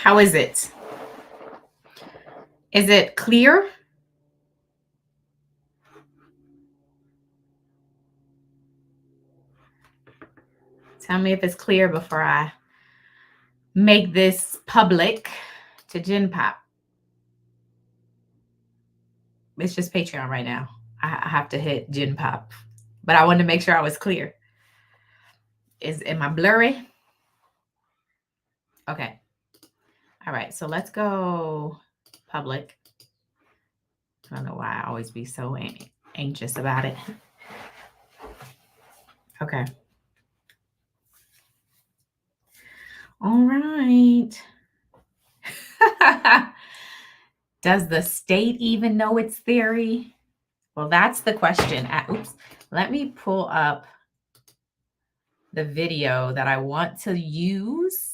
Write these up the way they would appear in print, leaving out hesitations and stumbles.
How is it? Is it clear? Tell me if it's clear before I make this public to Gen Pop. It's just Patreon right now. I have to hit Gen Pop, but I wanted to make sure I was clear. Am I blurry? Okay. All right. So let's go public. I don't know why I always be so anxious about it. Okay. All right. Does the state even know its theory? Well, that's the question. Oops. Let me pull up the video that I want to use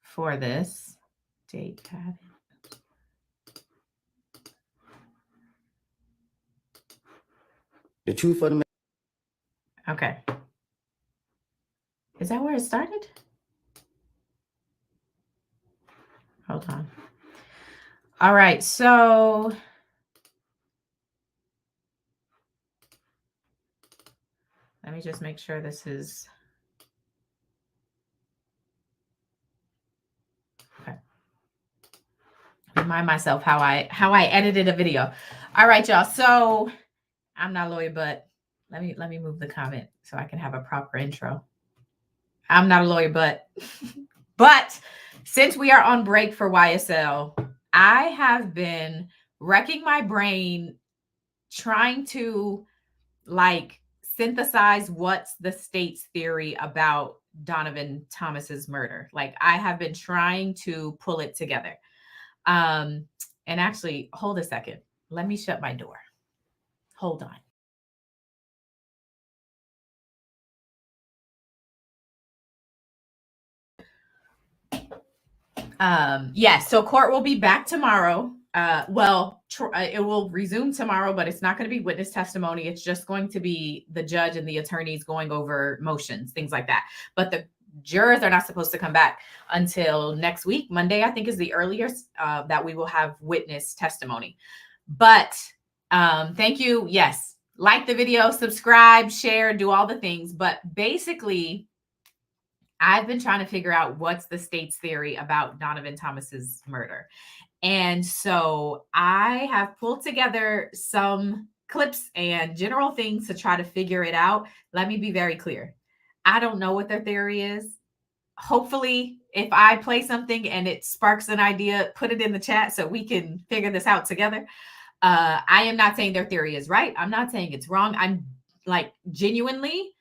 for this. Date pad. The truth of the matter. Okay. Is that where it started? Hold on. All right. So let me just make sure this is okay. Remind myself how I edited a video. All right, y'all. So I'm not a lawyer, but let me move the comment so I can have a proper intro. I'm not a lawyer, but since we are on break for YSL, I have been wrecking my brain trying to synthesize what's the state's theory about Donovan Thomas's murder. I have been trying to pull it together. And actually, hold a second. Let me shut my door. Hold on. Yes, so court will be back tomorrow. It will resume tomorrow, but it's not going to be witness testimony. It's just going to be the judge and the attorneys going over motions, things like that. But the jurors are not supposed to come back until next week. Monday, I think, is the earliest that we will have witness testimony. But thank you. Yes, like the video, subscribe, share, do all the things. But basically, I've been trying to figure out what's the state's theory about Donovan Thomas's murder. And so I have pulled together some clips and general things to try to figure it out. Let me be very clear. I don't know what their theory is. Hopefully, if I play something and it sparks an idea, put it in the chat so we can figure this out together. I am not saying their theory is right. I'm not saying it's wrong. I'm genuinely,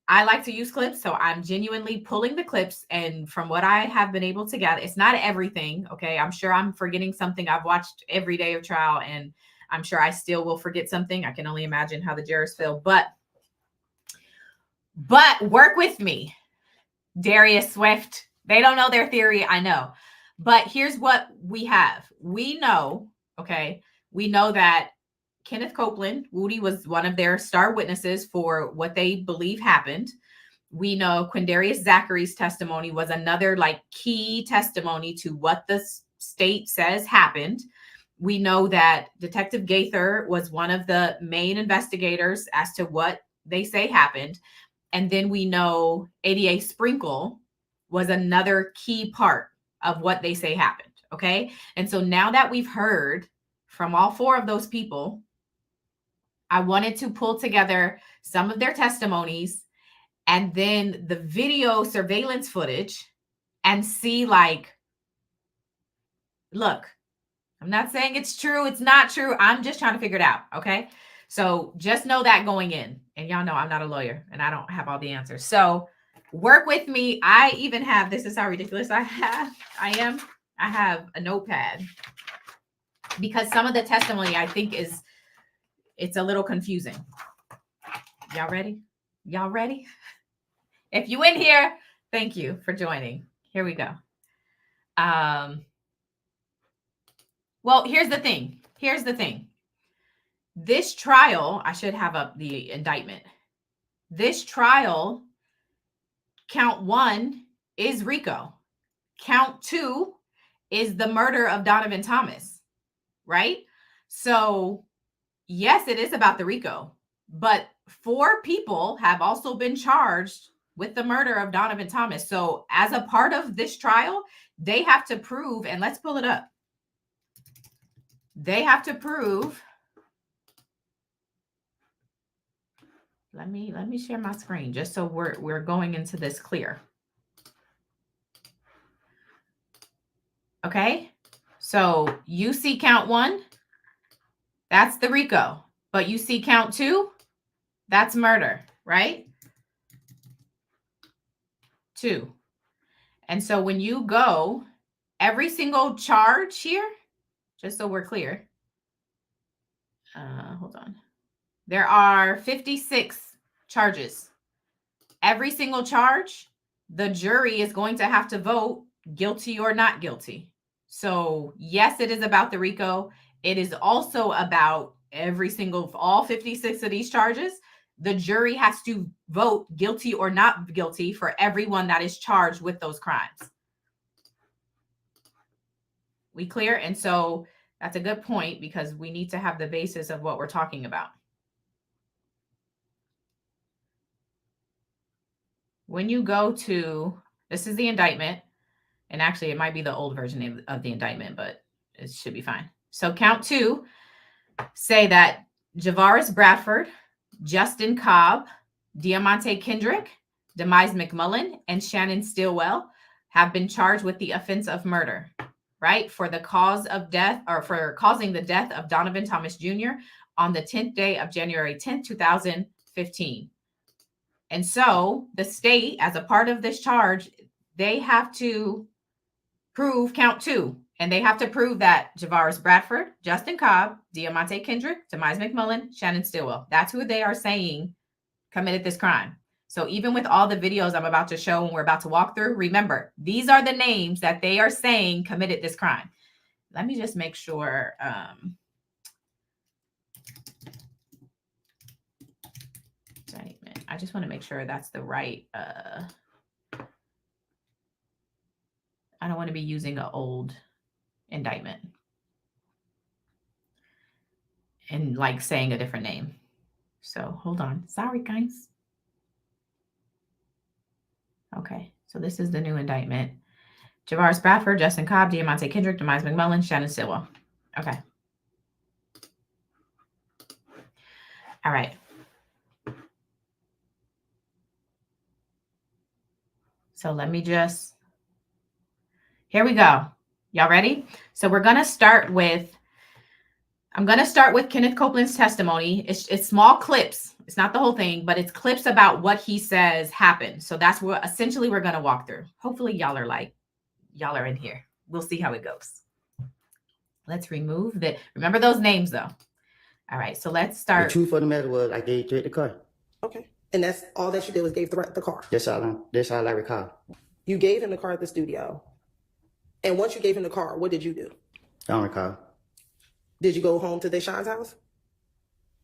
I like to use clips, so I'm genuinely pulling the clips, and from what I have been able to gather, it's not everything, okay? I'm sure I'm forgetting something. I've watched every day of trial, and I'm sure I still will forget something. I can only imagine how the jurors feel, but work with me. Darius Swift, they don't know their theory, I know. But here's what we have. We know, okay, we know that Kenneth Copeland, Woody, was one of their star witnesses for what they believe happened. We know Quindarius Zachary's testimony was another key testimony to what the state says happened. We know that Detective Gaither was one of the main investigators as to what they say happened. And then we know ADA Sprinkle was another key part of what they say happened. Okay. And so now that we've heard from all four of those people, I wanted to pull together some of their testimonies and then the video surveillance footage and see look, I'm not saying it's true. It's not true. I'm just trying to figure it out. Okay. So just know that going in, and y'all know I'm not a lawyer and I don't have all the answers. So work with me. I even have, this is how ridiculous I have a notepad because some of the testimony I think it's a little confusing. Y'all ready? Y'all ready? If you in here, thank you for joining. Here we go. Well, here's the thing. This trial, I should have up the indictment. This trial, count one, is RICO. Count 2 is the murder of Donovan Thomas, right? So yes, it is about the RICO, but 4 people have also been charged with the murder of Donovan Thomas. So as a part of this trial, they have to prove, and let's pull it up. They have to prove. Let me share my screen just so we're going into this clear. Okay? So you see count 1, that's the RICO. But you see count 2, that's murder, right? 2. And so when you go, every single charge here, just so we're clear, hold on. There are 56 charges. Every single charge, the jury is going to have to vote guilty or not guilty. So yes, it is about the RICO. It is also about all 56 of these charges. The jury has to vote guilty or not guilty for everyone that is charged with those crimes. We clear? And so that's a good point because we need to have the basis of what we're talking about. When you go to, this is the indictment, and actually it might be the old version of the indictment, but it should be fine. So count 2 say that Javaris Bradford, Justin Cobb, Diamante Kendrick, Demise McMullen, and Shannon Stillwell have been charged with the offense of murder, right? For the cause of death, or for causing the death of Donovan Thomas Jr. on the 10th day of January 10th, 2015. And so the state, as a part of this charge, they have to prove count 2. And they have to prove that Javaris Bradford, Justin Cobb, Diamante Kendrick, Demise McMullen, Shannon Stillwell. That's who they are saying committed this crime. So even with all the videos I'm about to show and we're about to walk through, remember, these are the names that they are saying committed this crime. Let me just make sure. I just want to make sure that's the right. I don't want to be using an old indictment and like saying a different name. So hold on. Sorry, guys. Okay. So this is the new indictment. Javaris Bradford, Justin Cobb, Diamante Kendrick, Demise McMullen, Shannon Stillwell. Okay. All right. So let me just, here we go. Y'all ready? So we're going to start with, I'm going to start with Kenneth Copeland's testimony. It's small clips. It's not the whole thing, but it's clips about what he says happened. So that's what essentially we're going to walk through. Hopefully y'all are in here. We'll see how it goes. Let's remove that. Remember those names though. All right. So let's start. The truth of the matter was I gave Threat the car. Okay. And that's all that you did was gave Threat the car. That's all I recall. You gave him the car at the studio. And once you gave him the car, what did you do? I don't recall. Did you go home to Deshaun's house?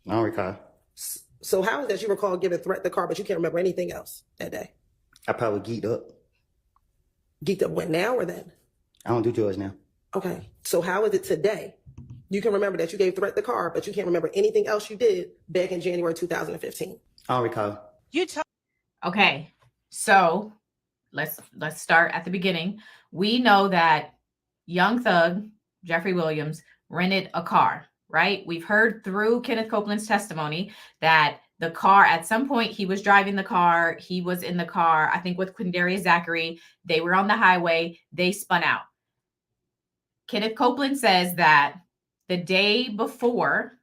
I don't recall. So how is that you recall giving Threat the car, but you can't remember anything else that day? I probably geeked up. Geeked up when, now or then? I don't do drugs now. Okay. So how is it today? You can remember that you gave Threat the car, but you can't remember anything else you did back in January 2015. I don't recall. Okay. So let's start at the beginning. We know that Young Thug, Jeffrey Williams, rented a car, right? We've heard through Kenneth Copeland's testimony that the car, at some point, he was driving the car. He was in the car, I think, with Quindarius Zachary. They were on the highway. They spun out. Kenneth Copeland says that the day before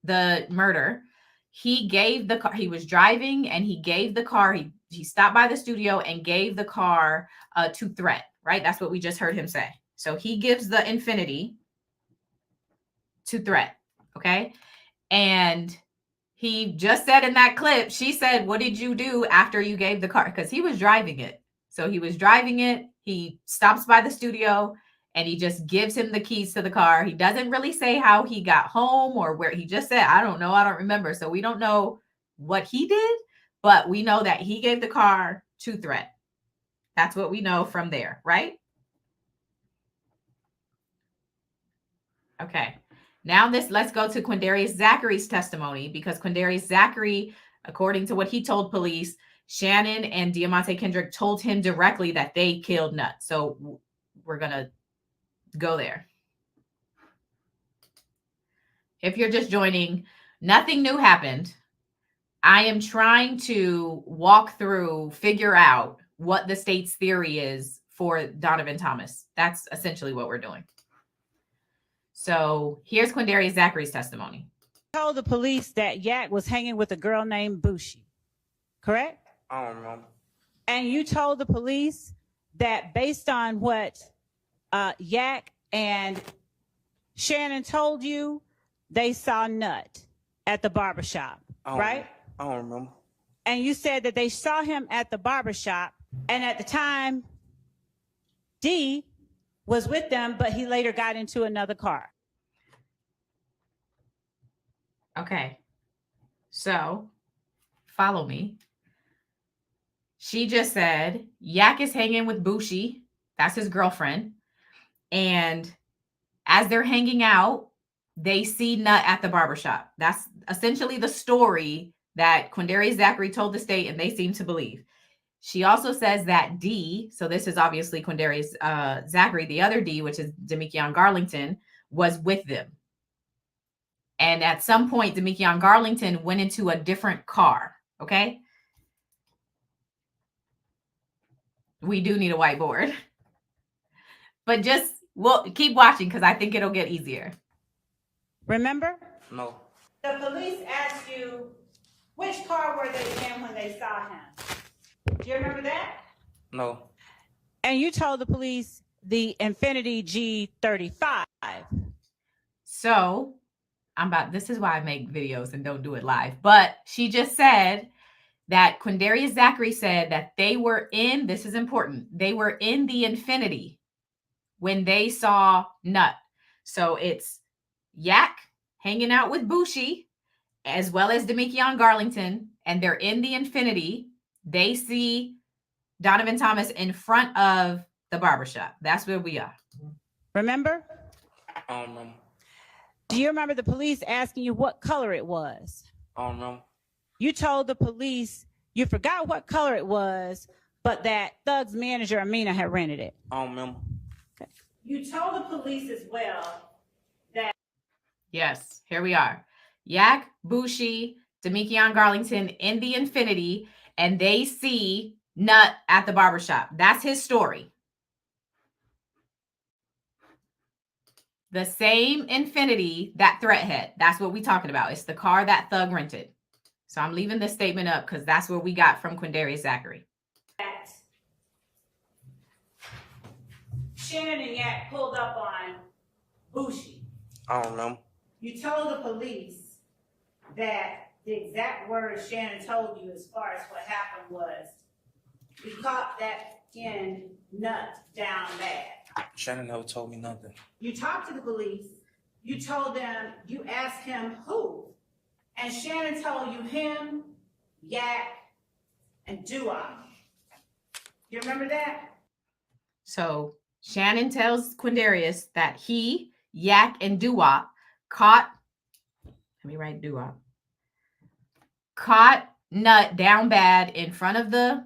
the murder, he gave the car. He was driving and he gave the car. He stopped by the studio and gave the car to Threat, right? That's what we just heard him say. So he gives the Infiniti to Threat, okay? And he just said in that clip, she said, what did you do after you gave the car? Because he was driving it. So he was driving it. He stops by the studio and he just gives him the keys to the car. He doesn't really say how he got home or where. He just said, I don't know. I don't remember. So we don't know what he did, but we know that he gave the car to Threat. That's what we know from there, right? Okay. Now let's go to Quindarius Zachary's testimony, because Quindarius Zachary, according to what he told police, Shannon and Diamante Kendrick told him directly that they killed Nut. So we're going to go there. If you're just joining, nothing new happened. I am trying to figure out what the state's theory is for Donovan Thomas. That's essentially what we're doing. So here's Quindarius Zachary's testimony. Told the police that Yak was hanging with a girl named Bushi, correct? I don't remember. And you told the police that based on what Yak and Shannon told you, they saw Nut at the barbershop, right? I don't remember. And you said that they saw him at the barbershop, and at the time, D was with them, but he later got into another car. Okay. So follow me. She just said Yak is hanging with Bushi. That's his girlfriend. And as they're hanging out, they see Nut at the barbershop. That's essentially the story that Quindarius Zachary told the state, and they seem to believe. She also says that D, so this is obviously Quindarius Zachary, the other D, which is Demikion Garlington, was with them. And at some point, Demikion Garlington went into a different car, okay? We do need a whiteboard. But we'll keep watching, because I think it'll get easier. Remember? No. The police asked you, which car were they in when they saw him? Do you remember that? No. And you told the police the Infiniti G35. So this is why I make videos and don't do it live. But she just said that Quindarius Zachary said that they were in, this is important, they were in the Infiniti when they saw Nut. So it's Yak hanging out with Bushi, as well as Demikion Garlington, and they're in the Infiniti. They see Donovan Thomas in front of the barbershop. That's where we are. Remember? I don't remember. Do you remember the police asking you what color it was? I don't remember. You told the police you forgot what color it was, but that Thug's manager, Amina, had rented it. I don't remember. Okay. You told the police as well that... Yes, here we are. Yak, Bushi, Demikion Garlington in the Infiniti, and they see Nut at the barbershop. That's his story. The same Infiniti that Threat had. That's what we're talking about. It's the car that Thug rented. So I'm leaving this statement up because that's what we got from Quindarius Zachary. Shannon and Yak pulled up on Bushi. I don't remember. You told the police that the exact words Shannon told you as far as what happened was, we caught that skin Nut down bad. Shannon never told me nothing. You talked to the police. You told them, you asked him who. And Shannon told you him, Yak, and Dua. You remember that? So Shannon tells Quindarius that he, Yak, and Dua caught Nut down bad in front of the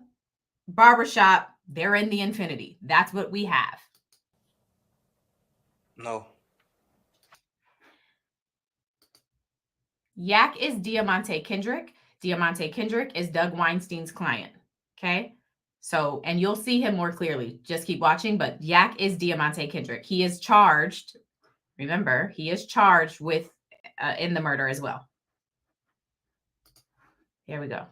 barbershop. They're in the Infiniti. That's what we have. No. Yak is Diamante Kendrick. Diamante Kendrick is Doug Weinstein's client. Okay. So, and you'll see him more clearly. Just keep watching. But Yak is Diamante Kendrick. He is charged. Remember, he is charged with in the murder as well. Here we go.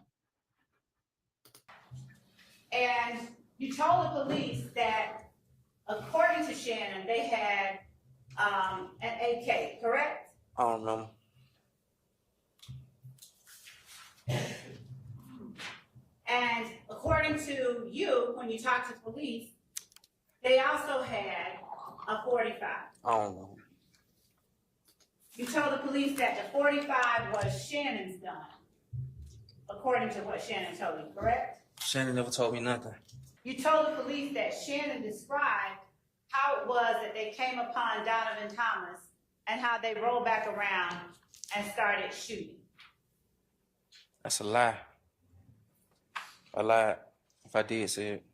And you told the police that, according to Shannon, they had an AK, correct? I don't remember. And according to you, when you talked to police, they also had a 45. I don't know. You told the police that the 45 was Shannon's gun, according to what Shannon told you, correct? Shannon never told me nothing. You told the police that Shannon described how it was that they came upon Donovan Thomas and how they rolled back around and started shooting. That's a lie. I lied if I did say it.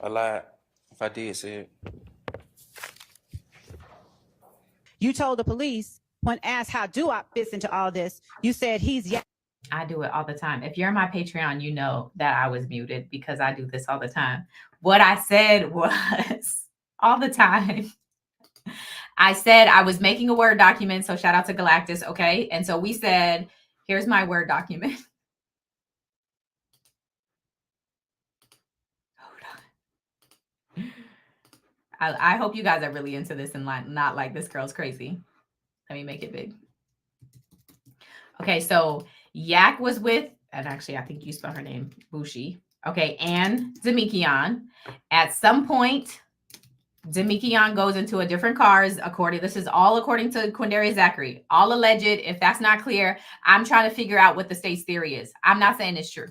I lied if I did say it. You told the police when asked how Duop fits into all this, you said he's Yak. I do it all the time. If you're on my Patreon, you know that I was muted because I do this all the time. What I said was all the time. I said I was making a Word document. So shout out to Galactus. Okay. And so we said, here's my Word document. Hold on. I hope you guys are really into this and not like this girl's crazy. Let me make it big. Okay. So Yak was with, and actually, I think you spell her name, Bushi. Okay. And Demikion. At some point, Demikion goes into a different cars. This is all according to Quindarius Zachary. All alleged. If that's not clear, I'm trying to figure out what the state's theory is. I'm not saying it's true.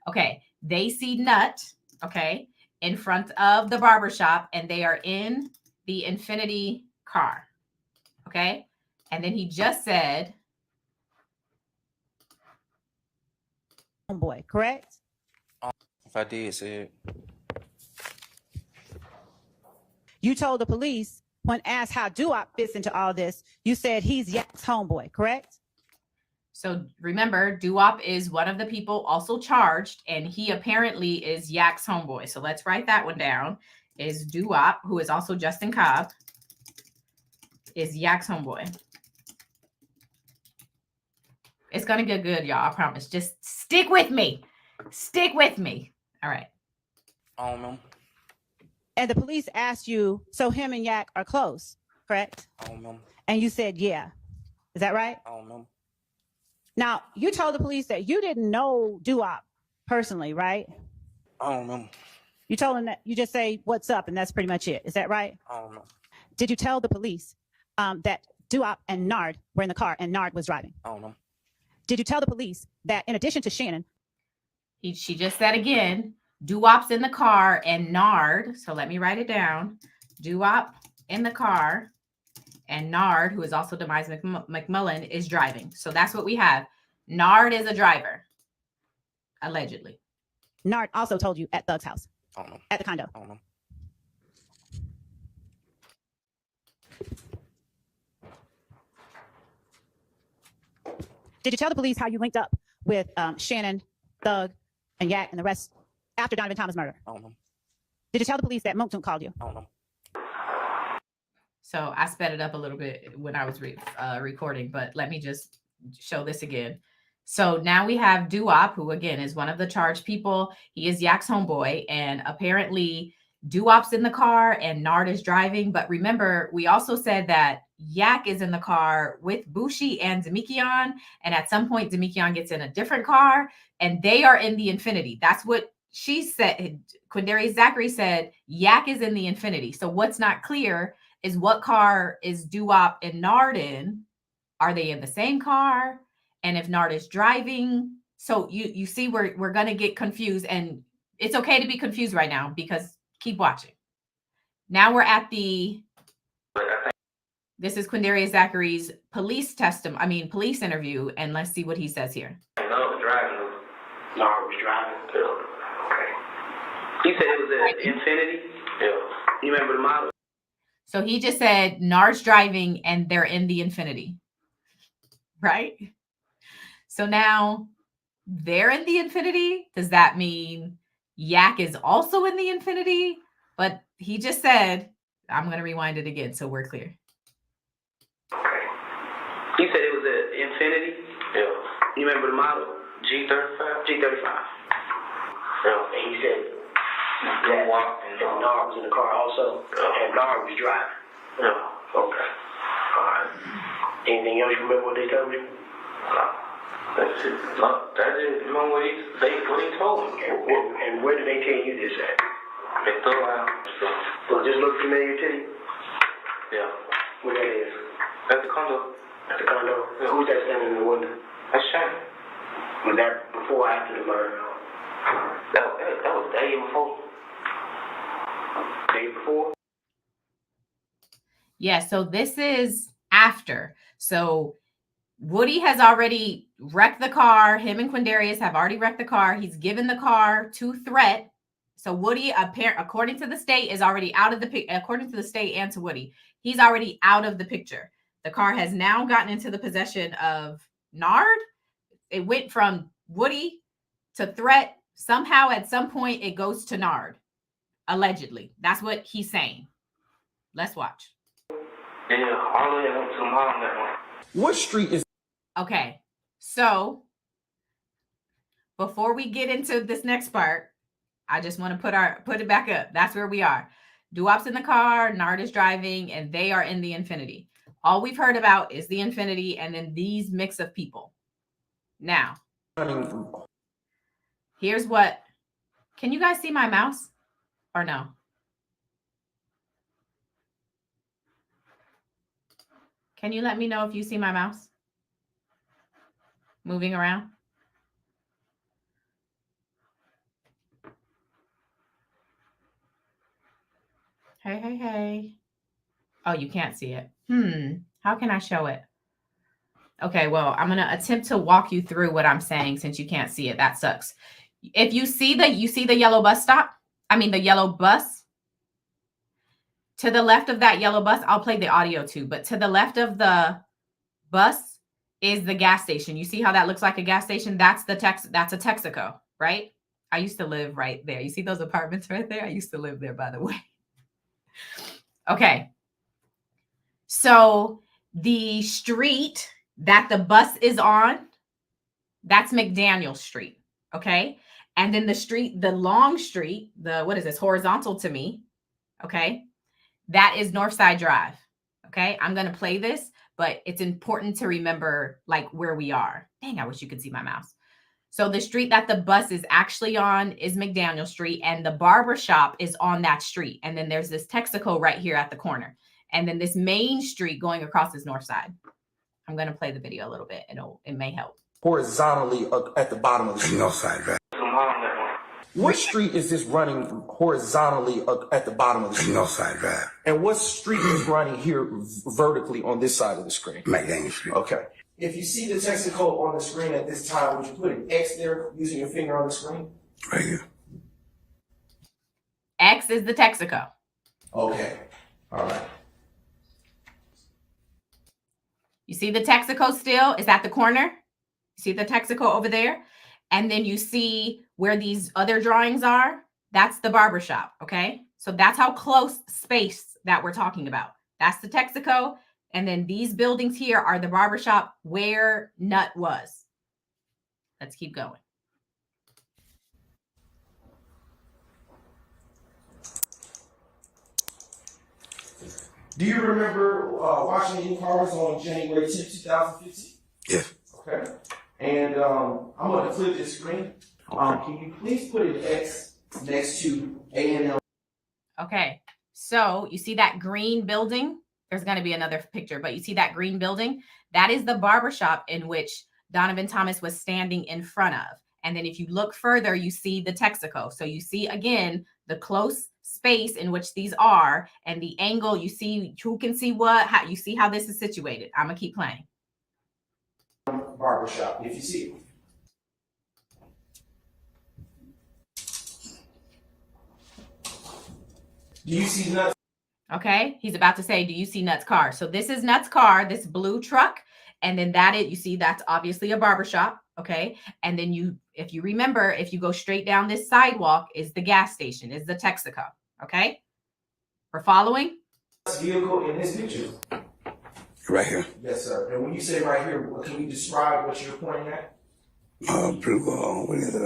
Okay. They see Nut, okay, in front of the barbershop, and they are in the Infinity car. Okay. And then he just said, Homeboy, correct? If I did say it. You told the police when asked how Duop fits into all this, you said he's Yak's homeboy, correct? so remember, Duop is one of the people also charged, and he apparently is Yak's homeboy. So let's write that one down. Is Duop, who is also Justin Cobb, is Yak's homeboy. It's going to get good, y'all. I promise. Just stick with me. Stick with me. All right. I don't know. And the police asked you, so him and Yak are close, correct? I don't know. And you said, yeah. Is that right? I don't know. Now, you told the police that you didn't know Duop personally, right? I don't know. You told him that you just say, what's up? And that's pretty much it. Is that right? I don't know. Did you tell the police that Duop and Nard were in the car and Nard was driving? I don't know. Did you tell the police that in addition to Shannon, She just said again, Duop's in the car and Nard. So let me write it down. Duop in the car and Nard, who is also Demise McMullen, is driving. So that's what we have. Nard is a driver, allegedly. Nard also told you at Thug's house, I don't know. at the condo? I don't know. Did you tell the police how you linked up with Shannon, Thug, and Yak and the rest after Donovan Thomas' murder? I don't know. Did you tell the police that Monktoon called you? I don't know. So I sped it up a little bit when I was recording, but let me just show this again. So now we have Duop, who again is one of the charged people. He is Yak's homeboy, and apparently Duop's in the car and Nard is driving. But remember, we also said that Yak is in the car with Bushi and Demikion, and at some point Demikion gets in a different car, and they are in the Infinity. That's what she said. Quindarius Zachary said Yak is in the Infinity. So what's not clear is what car is Duop and Nard in? Are they in the same car? And if Nard is driving, so you see we're gonna get confused, and it's okay to be confused right now because keep watching. Now we're at this is Quindarius Zachary's police interview, and let's see what he says here. No, driving. Nard was driving. Okay. You said it was an Infinity? Yeah. You remember the model? So he just said Nard's driving and they're in the Infinity, right? So now they're in the Infinity. Does that mean Yak is also in the Infinity, but he just said, I'm going to rewind it again so we're clear. Okay. You said it was an Infinity? Yeah. You remember the model? G35? G35. Yeah. And he said that Nard was in the car also, and Nard was driving. Yeah. Okay. All right. Anything else you remember what they told you? No. That's it. No, that's it. You know what they told me. And where did they tell you this at? They threw out. So just look familiar to you? Yeah. Where that is? At the condo. At the condo? Yeah. Who's that standing in the window? That's Shane. Was that before or after the murder? That was the day before. Day before? Yeah, so this is after. So Woody has already wrecked the car. Him and Quindarius have already wrecked the car. He's given the car to Threat. So Woody, according to the state, is already out of the picture. According to the state and to Woody, he's already out of the picture. The car has now gotten into the possession of Nard. It went from Woody to Threat. Somehow, at some point, it goes to Nard. Allegedly. That's what he's saying. Let's watch. Yeah, all the way up to mom that one. What street is? Okay, so before we get into this next part, I just want to put it back up. That's where we are. Duop's in the car, Nard is driving, and they are in the Infinity. All we've heard about is the Infinity and then these mix of people. Now, here's what. Can you guys see my mouse or no? Can you let me know if you see my mouse moving around? Hey. Oh, you can't see it. How can I show it? Okay, well, I'm going to attempt to walk you through what I'm saying since you can't see it. That sucks. If you see the yellow bus stop, the yellow bus, to the left of that yellow bus, I'll play the audio too, but to the left of the bus is the gas station. You see how that looks like a gas station? That's a Texaco, right? I used to live right there. You see those apartments right there? I used to live there, by the way. Okay. So the street that the bus is on, that's McDaniel Street. Okay. And then the long street, what is this? Horizontal to me. Okay. That is Northside Drive. Okay. I'm going to play this, but it's important to remember like where we are. Dang, I wish you could see my mouse. So the street that the bus is actually on is McDaniel Street, and the barber shop is on that street. And then there's this Texaco right here at the corner. And then this main street going across is North Side. I'm going to play the video a little bit. It may help. Horizontally at the bottom of the street. North side, right? What street is this running horizontally at the bottom of the street? North side, right? And what street is running here vertically on this side of the screen? McDaniel Street. Okay. If you see the Texaco on the screen at this time, would you put an X there using your finger on the screen? Right here. X is the Texaco. Okay. All right. You see the Texaco still? Is at the corner? You see the Texaco over there? And then you see where these other drawings are? That's the barbershop, okay? So that's how close space that we're talking about. That's the Texaco. And then these buildings here are the barbershop where Nut was. Let's keep going. Do you remember watching any cars on January 10th, 2015? Yes. Okay. And I'm going to flip this screen. Can you please put an X next to A&L? Okay. So you see that green building? There's going to be another picture, but you see that green building? That is the barbershop in which Donovan Thomas was standing in front of. And then if you look further, you see the Texaco. So you see, again, the close space in which these are and the angle. You see who can see what. You see how this is situated. I'm going to keep playing. Barbershop, if you see it. Do you see Nuts? Okay, he's about to say, do you see Nuts' car? So this is Nuts' car, this blue truck. And then you see that's obviously a barbershop. Okay. And then if you remember, if you go straight down this sidewalk is the gas station, is the Texaco. Okay. We're following? Vehicle in this picture. Right here. Yes, sir. And when you say right here, can you describe what you're pointing at? What is it?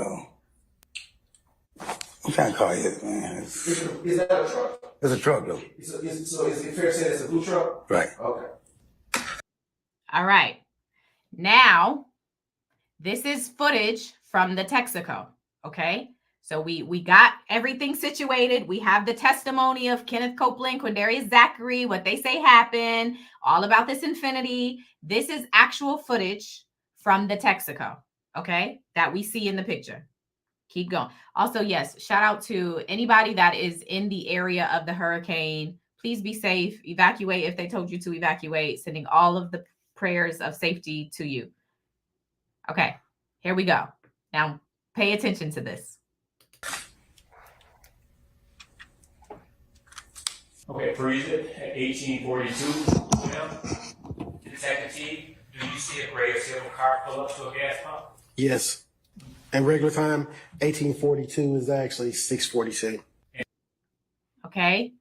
I'm trying to call it, man. Is that a truck? It's a truck, though. So is it fair to say it's a blue truck? Right. Okay. All right. Now, this is footage from the Texaco. Okay. So we got everything situated. We have the testimony of Kenneth Copeland, Quindarius Zachary, what they say happened, all about this Infinity. This is actual footage from the Texaco, okay, that we see in the picture. Keep going. Also, yes, shout out to anybody that is in the area of the hurricane. Please be safe. Evacuate if they told you to evacuate. Sending all of the prayers of safety to you. Okay, here we go. Now, pay attention to this. Okay, freeze it at 1842. Detective T, do you see a gray or silver car pull up to a gas pump? Yes. In regular time, 1842 is actually 6:42. Okay.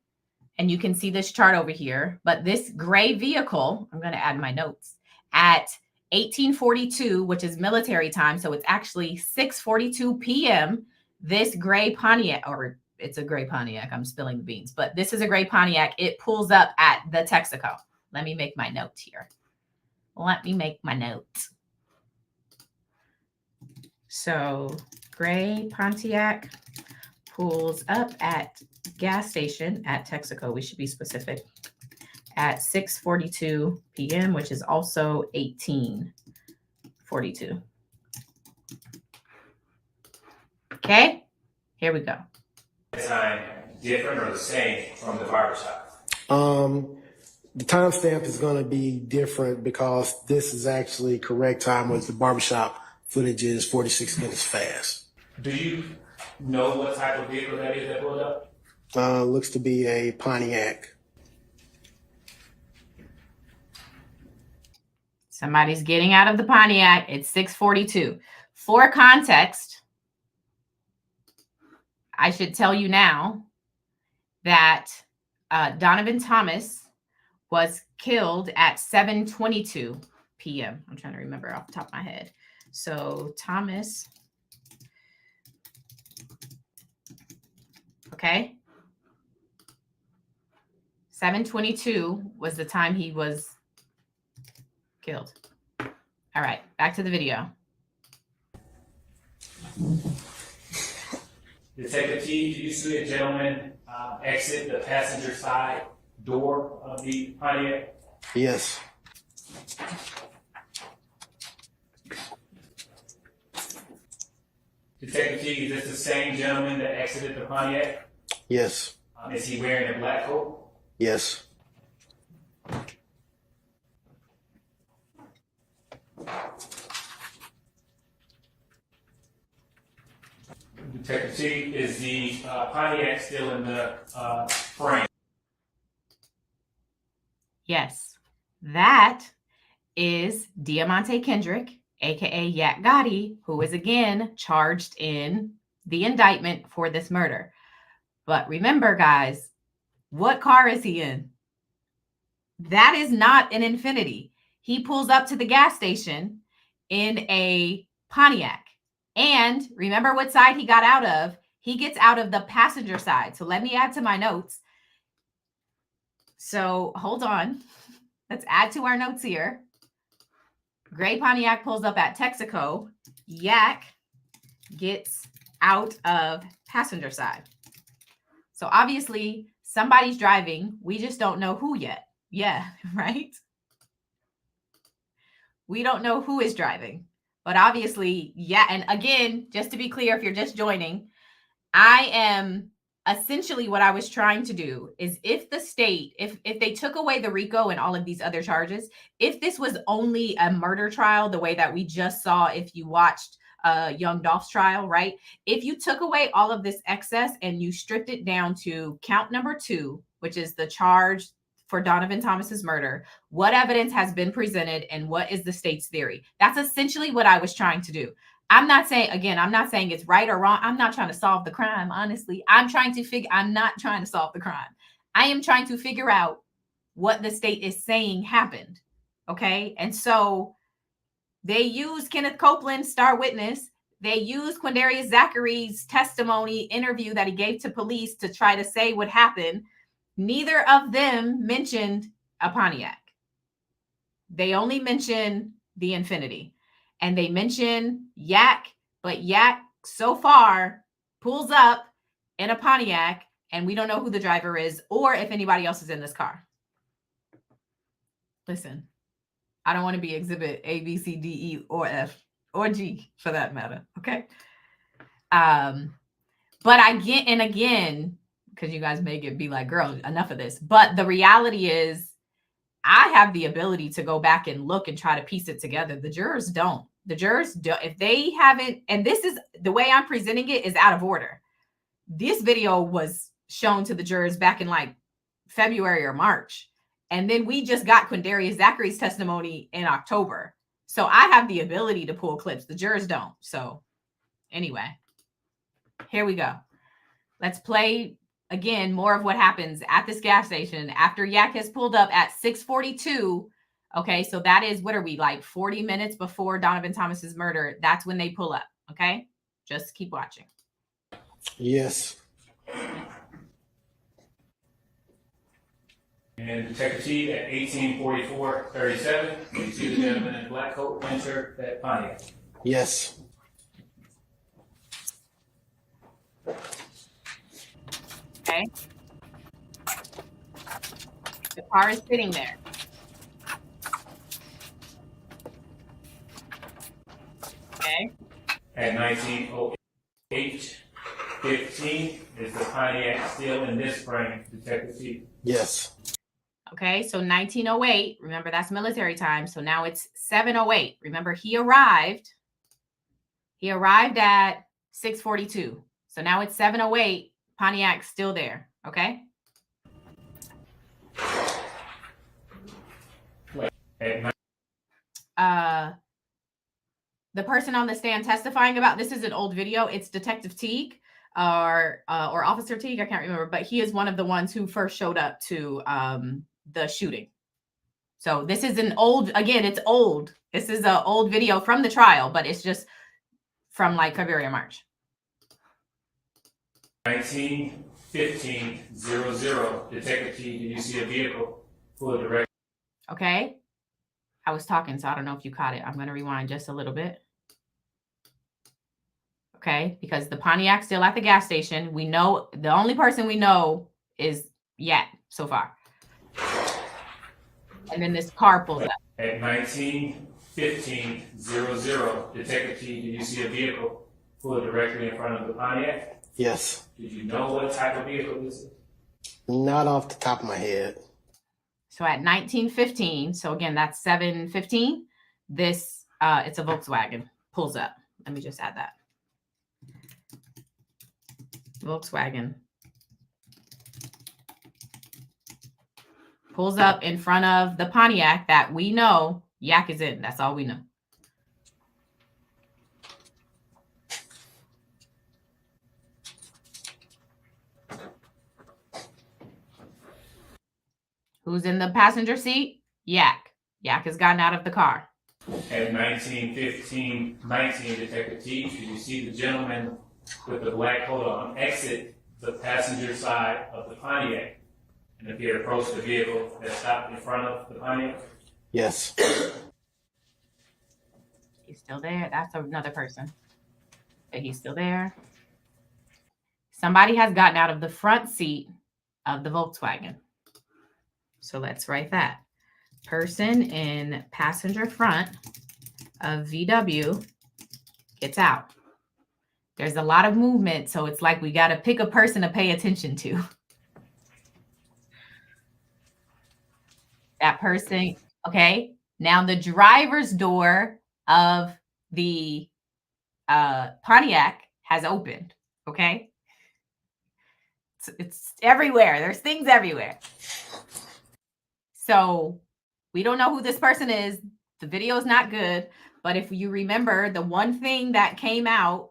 And you can see this chart over here, but this gray vehicle, I'm going to add my notes, at 1842, which is military time. So it's actually 6:42 p.m. This gray Pontiac, or it's a gray Pontiac. I'm spilling the beans, but this is a gray Pontiac. It pulls up at the Texaco. Let me make my note here. Let me make my note. So gray Pontiac pulls up at gas station at Texaco. We should be specific. At 6:42 p.m., which is also 1842. Okay, here we go. Time different or the same from the barbershop? The timestamp is going to be different because this is actually correct time, whereas the barbershop footage is 46 minutes fast. Do you know what type of vehicle that is that pulled up? Looks to be a Pontiac. Somebody's getting out of the Pontiac. It's 6:42. For context, I should tell you now that Donovan Thomas was killed at 7:22 p.m. I'm trying to remember off the top of my head. So Thomas, okay, 7:22 was the time he was killed. All right, back to the video. Detective T, do you see a gentleman exit the passenger side door of the Pontiac? Yes. Detective T, is this the same gentleman that exited the Pontiac? Yes. Is he wearing a black coat? Yes. Detective T, is the Pontiac still in the frame? Yes, that is Diamante Kendrick, aka Yak Gotti, who is again charged in the indictment for this murder. But remember, guys, what car is he in? That is not an Infinity. He pulls up to the gas station in a Pontiac. And remember what side he got out of? He gets out of the passenger side. So let me add to my notes. So hold on. Let's add to our notes here. Gray Pontiac pulls up at Texaco. Yak gets out of passenger side. So obviously somebody's driving. We just don't know who yet. Yeah, right? We don't know who is driving. But obviously, yeah. And again, just to be clear, if you're just joining, I am essentially what I was trying to do is if the state, if they took away the RICO and all of these other charges, if this was only a murder trial, the way that we just saw, if you watched Young Dolph's trial, right? If you took away all of this excess and you stripped it down to count number 2, which is the charge for Donovan Thomas's murder, what evidence has been presented, and what is the state's theory. That's essentially what I was trying to do. I'm not saying it's right or wrong. I'm not trying to solve the crime, honestly. I'm not trying to solve the crime. I am trying to figure out what the state is saying happened. Okay. And so they used Kenneth Copeland, star witness. They used Quindarius Zachary's testimony interview that he gave to police to try to say what happened. Neither of them mentioned a Pontiac. They only mentioned the Infinity. And they mention Yak, but Yak so far pulls up in a Pontiac, and we don't know who the driver is or if anybody else is in this car. Listen, I don't want to be exhibit A, B, C, D, E, or F, or G for that matter. Okay. But again, because you guys may be like, girl, enough of this. But the reality is, I have the ability to go back and look and try to piece it together. The jurors don't. The jurors don't. If they haven't, and this is the way I'm presenting it is out of order. This video was shown to the jurors back in like February or March. And then we just got Quindarius Zachary's testimony in October. So I have the ability to pull clips. The jurors don't. So anyway, here we go. Let's play again more of what happens at this gas station after Yak has pulled up at 6:42. Okay, so that is, what are we, like 40 minutes before Donovan Thomas's murder? That's when they pull up. Okay, just keep watching. Yes. And Detective T at 18:44:37. You see the gentleman in black coat, plain shirt, that Pontiac. Yes. Okay. The car is sitting there. Okay. At 19:08:15, is the Pontiac still in this frame, Detective T? Yes. Okay, so 1908, remember that's military time. So now it's 7:08. Remember, he arrived at 6:42. So now it's 7:08. Pontiac's still there. Okay. The person on the stand testifying about this is an old video. It's Detective Teague or Officer Teague. I can't remember, but he is one of the ones who first showed up to the shooting. So this is an old, again, it's old. This is an old video from the trial, but it's just from like February or March. 19:15:00, Detective T, did you see a vehicle pull direct? Okay. I was talking, so I don't know if you caught it. I'm going to rewind just a little bit. Okay, because the Pontiac's still at the gas station. We know, the only person we know is Yak so far. And then this car pulls up. At 19:15:00, Detective T, did you see a vehicle pull directly in front of the Pontiac? Yes. Did you know what type of vehicle this is? Not off the top of my head. So at 19:15, so again, that's 7:15. This, it's a Volkswagen, pulls up. Let me just add that. Volkswagen pulls up in front of the Pontiac that we know Yak is in. That's all we know. Who's in the passenger seat? Yak. Yak has gotten out of the car. At 19:15:19, Detective T, did you see the gentleman with the black coat on exit the passenger side of the Pontiac and appear to approach the vehicle that stopped in front of the Pontiac? Yes. He's still there. That's another person. But he's still there. Somebody has gotten out of the front seat of the Volkswagen. So let's write that. Person in passenger front of VW gets out. There's a lot of movement, so it's like we got to pick a person to pay attention to. That person, okay? Now the driver's door of the Pontiac has opened, okay? It's everywhere. There's things everywhere. So we don't know who this person is. The video is not good. But if you remember, the one thing that came out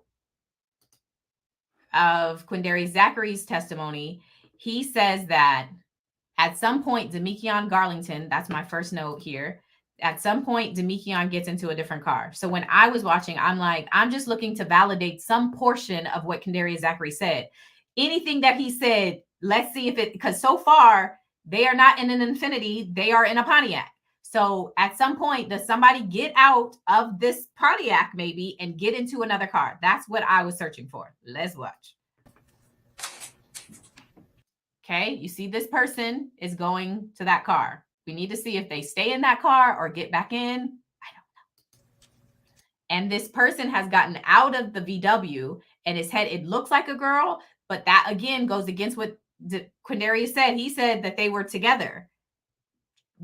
of Quindarius Zachary's testimony, he says that at some point, Demekion Garlington, that's my first note here. At some point, Demekion gets into a different car. So when I was watching, I'm like, I'm just looking to validate some portion of what Quindarius Zachary said. Anything that he said, let's see if it, because so far, they are not in an Infiniti, they are in a Pontiac. So at some point, does somebody get out of this Pontiac maybe and get into another car? That's what I was searching for. Let's watch. Okay, you see this person is going to that car. We need to see if they stay in that car or get back in. I don't know. And this person has gotten out of the VW and his head, it looks like a girl, but that again goes against what Quindarius said. He said that they were together.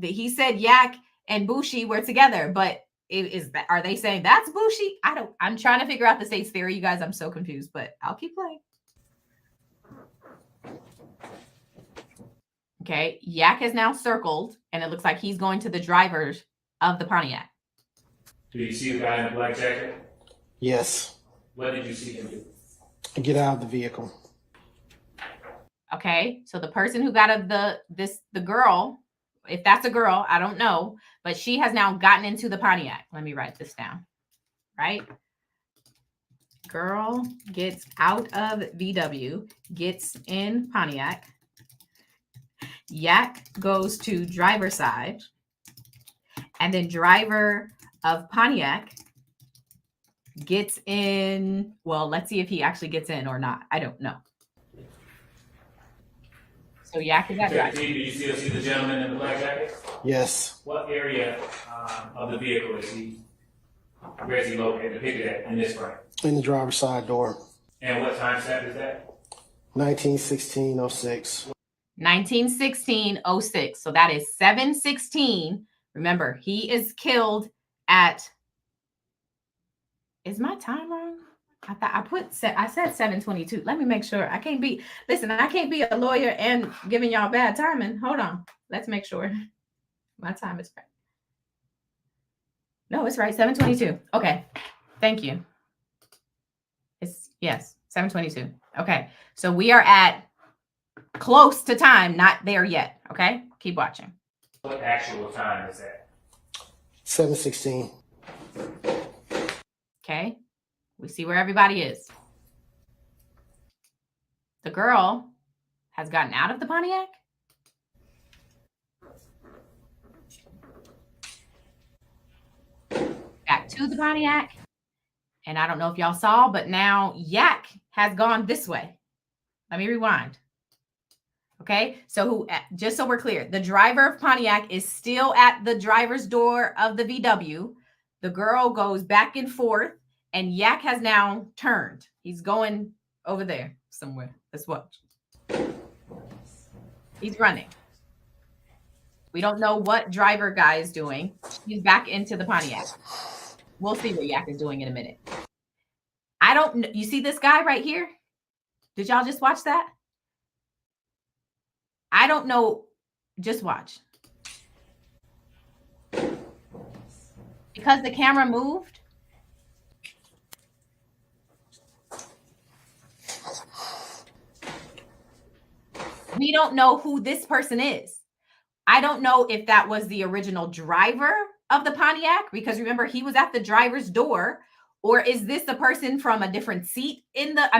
He said Yak and Bushi were together, but are they saying that's Bushi? I'm trying to figure out the state's theory, you guys. I'm so confused, but I'll keep playing. Okay, Yak is now circled, and it looks like he's going to the drivers of the Pontiac. Do you see the guy in the black jacket? Yes. What did you see him do? Get out of the vehicle. Okay, so the person who got out of the girl, if that's a girl, I don't know, but she has now gotten into the Pontiac. Let me write this down, right? Girl gets out of VW, gets in Pontiac. Yak goes to driver's side, and then driver of Pontiac gets in. Well, let's see if he actually gets in or not. I don't know. So Yak is at driver. Do you still see the gentleman in the black jacket? Yes. What area of the vehicle is he? Where is he located? Depicted at in this frame? In the driver's side door. And what time stamp is that? 1916-06. 1916-06. So that is 7/16. Remember, he is killed at. Is my time wrong? I said 7:22. Let me make sure. I can't be a lawyer and giving y'all bad timing. Hold on. Let's make sure my time is right. No, it's right. 7:22. Okay. Thank you. Yes, 7:22. Okay. So we are at close to time, not there yet. Okay. Keep watching. What actual time is that? 7:16. Okay. We see where everybody is. The girl has gotten out of the Pontiac. Back to the Pontiac. And I don't know if y'all saw, but now Yak has gone this way. Let me rewind. Okay, so just so we're clear, the driver of Pontiac is still at the driver's door of the VW. The girl goes back and forth, and Yak has now turned. He's going over there somewhere. Let's watch. He's running. We don't know what driver guy is doing. He's back into the Pontiac. We'll see what Yak is doing in a minute. I don't know. You see this guy right here? Did y'all just watch that? I don't know. Just watch. Because the camera moved. We don't know who this person is. I don't know if that was the original driver of the Pontiac, because remember, he was at the driver's door, or is this the person from a different seat in the,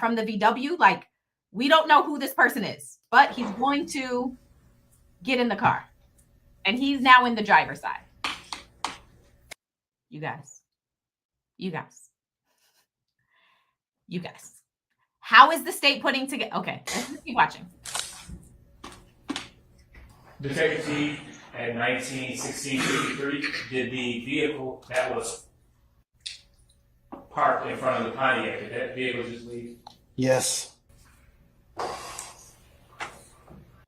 from the VW? Like, we don't know who this person is, but he's going to get in the car, and he's now in the driver's side. You guys. How is the state putting together? Okay, let's keep watching. Detective T, at 1916-53, did the vehicle that was parked in front of the Pontiac, did that vehicle just leave? Yes.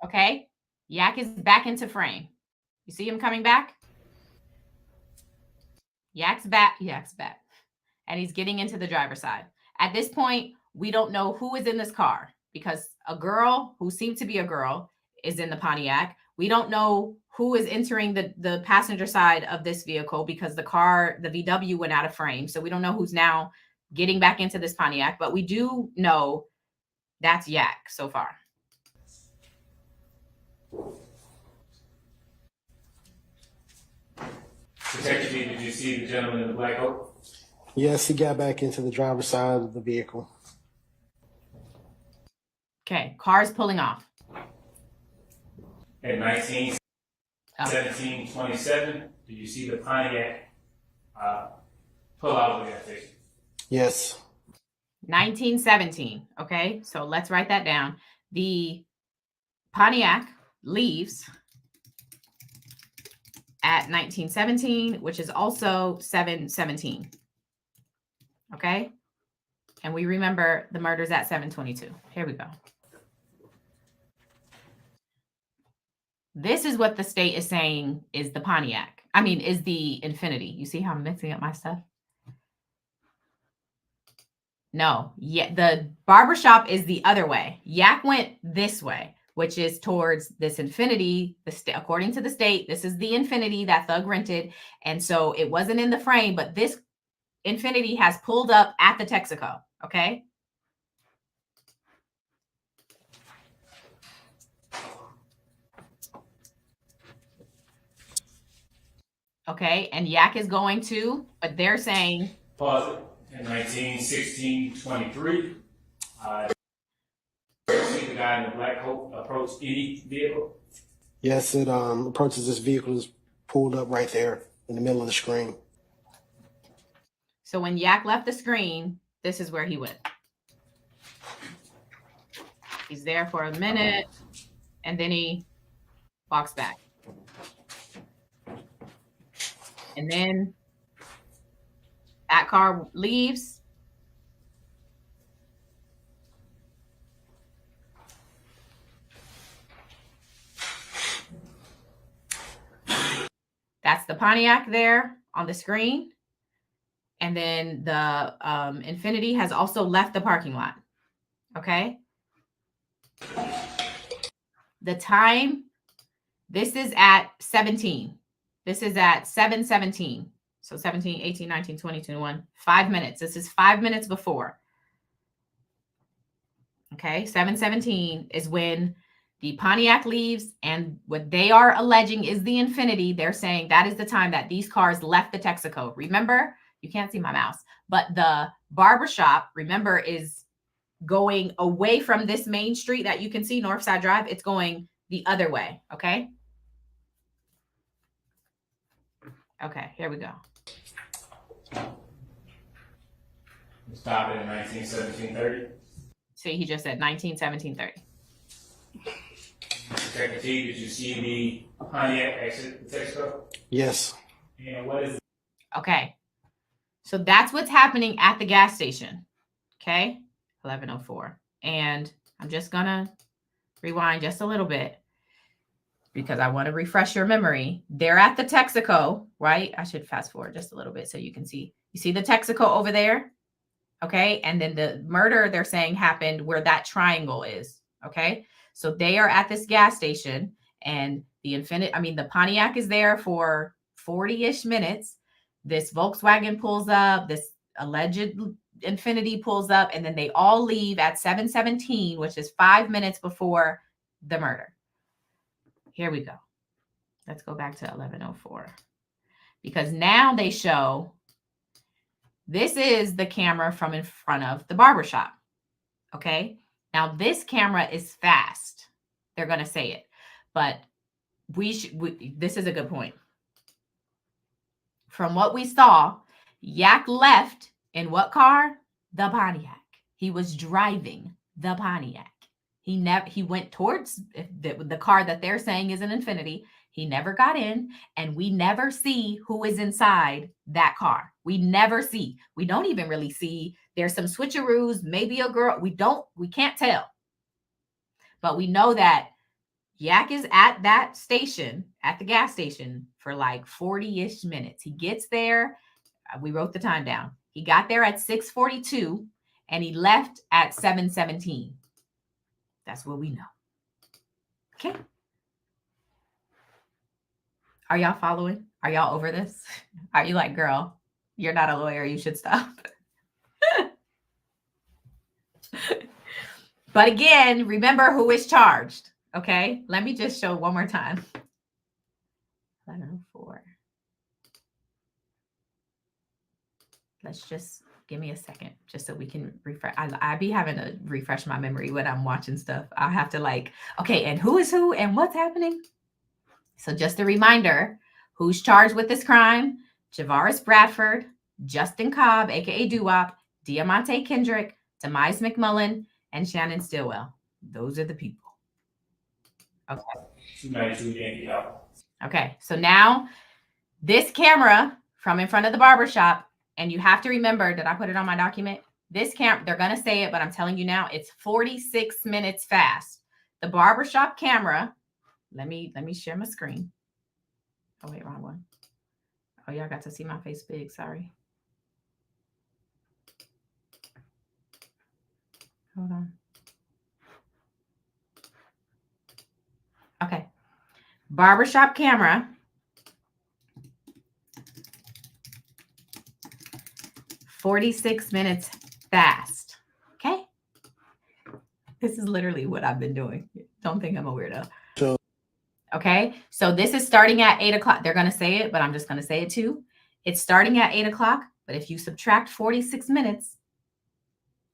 Okay, Yak is back into frame. You see him coming back? Yak's back. And he's getting into the driver's side. At this point, we don't know who is in this car, because a girl who seemed to be a girl is in the Pontiac. We don't know who is entering the passenger side of this vehicle because the VW went out of frame. So we don't know who's now getting back into this Pontiac, but we do know that's Yak so far. Detective, did you see the gentleman in the black coat? Yes, he got back into the driver's side of the vehicle. Okay, car's pulling off. At 19:17:27, did you see the Pontiac pull out of the gas station? Yes. 1917. Okay, so let's write that down. The Pontiac leaves at 1917, which is also 7:17. Okay, and we remember the murder's at 7:22. Here we go. This is what the state is saying is the Pontiac. I mean, is the Infiniti. You see how I'm mixing up my stuff? No, yeah, the barbershop is the other way. Yak went this way, which is towards this Infiniti. According to the state, this is the Infiniti that Thug rented. And so it wasn't in the frame, but this Infiniti has pulled up at the Texaco. Okay. Okay. And Yak is going to, but they're saying. Pause it. In 19:16:23, see the guy in the black coat approach any vehicle? Yes, it approaches this vehicle is pulled up right there in the middle of the screen. So when Yak left the screen, this is where he went. He's there for a minute, and then he walks back. And then that car leaves. That's the Pontiac there on the screen. And then the Infiniti has also left the parking lot. Okay. The time, this is at 17. This is at 7:17. So 17, 18, 19, 20, 21, 5 minutes. This is 5 minutes before. Okay, 7:17 is when the Pontiac leaves, and what they are alleging is the Infiniti. They're saying that is the time that these cars left the Texaco. Remember, you can't see my mouse, but the barbershop, remember, is going away from this main street that you can see, Northside Drive. It's going the other way, okay? Okay, here we go. Stop it at 19:17:30. See, he just said 19:17:30. Detective T, did you see the Pontiac exit the Texaco? Yes. And what is it? Okay, so that's what's happening at the gas station. Okay, 11:04. And I'm just gonna rewind just a little bit because I want to refresh your memory. They're at the Texaco, right? I should fast forward just a little bit so you can see. You see the Texaco over there? Okay, and then the murder they're saying happened where that triangle is. Okay, so they are at this gas station, and the Pontiac is there for 40-ish minutes. This Volkswagen pulls up, this alleged Infiniti pulls up, and then they all leave at 7:17, which is 5 minutes before the murder. Here we go. Let's go back to 11:04 because now they show this is the camera from in front of the barbershop. Okay. Now this camera is fast. They're going to say it, but this is a good point. From what we saw, Yak left in what car? The Pontiac. He was driving the Pontiac. He went towards the car that they're saying is an Infiniti. He never got in, and we never see who is inside that car. We never see. We don't even really see. There's some switcheroos, maybe a girl. We can't tell. But we know that Yak is at that station, at the gas station, for like 40-ish minutes. He gets there. We wrote the time down. He got there at 6:42, and he left at 7:17. That's what we know. Okay. Are y'all following? Are y'all over this? Are you like, girl, you're not a lawyer, you should stop? But again, remember who is charged. Okay, let me just show one more time. 1104. Let's just give me a second, just so we can refresh. I be having to refresh my memory when I'm watching stuff. I have to like, okay, and who is who and what's happening? So just a reminder, who's charged with this crime? Javaris Bradford, Justin Cobb, aka Doo-Wop, Diamante Kendrick, Demise McMullen, and Shannon Stillwell. Those are the people. Okay. 292 Okay, so now this camera from in front of the barbershop, and you have to remember, did I put it on my document? This camera, they're going to say it, but I'm telling you now, it's 46 minutes fast. The barbershop camera, let me share my screen. Oh, wait, wrong one. Oh, y'all got to see my face big, sorry. Hold on. Okay. Barbershop camera. 46 minutes fast. Okay. This is literally what I've been doing. Don't think I'm a weirdo. Okay. So this is starting at 8 o'clock. They're going to say it, but I'm just going to say it too. It's starting at 8 o'clock. But if you subtract 46 minutes,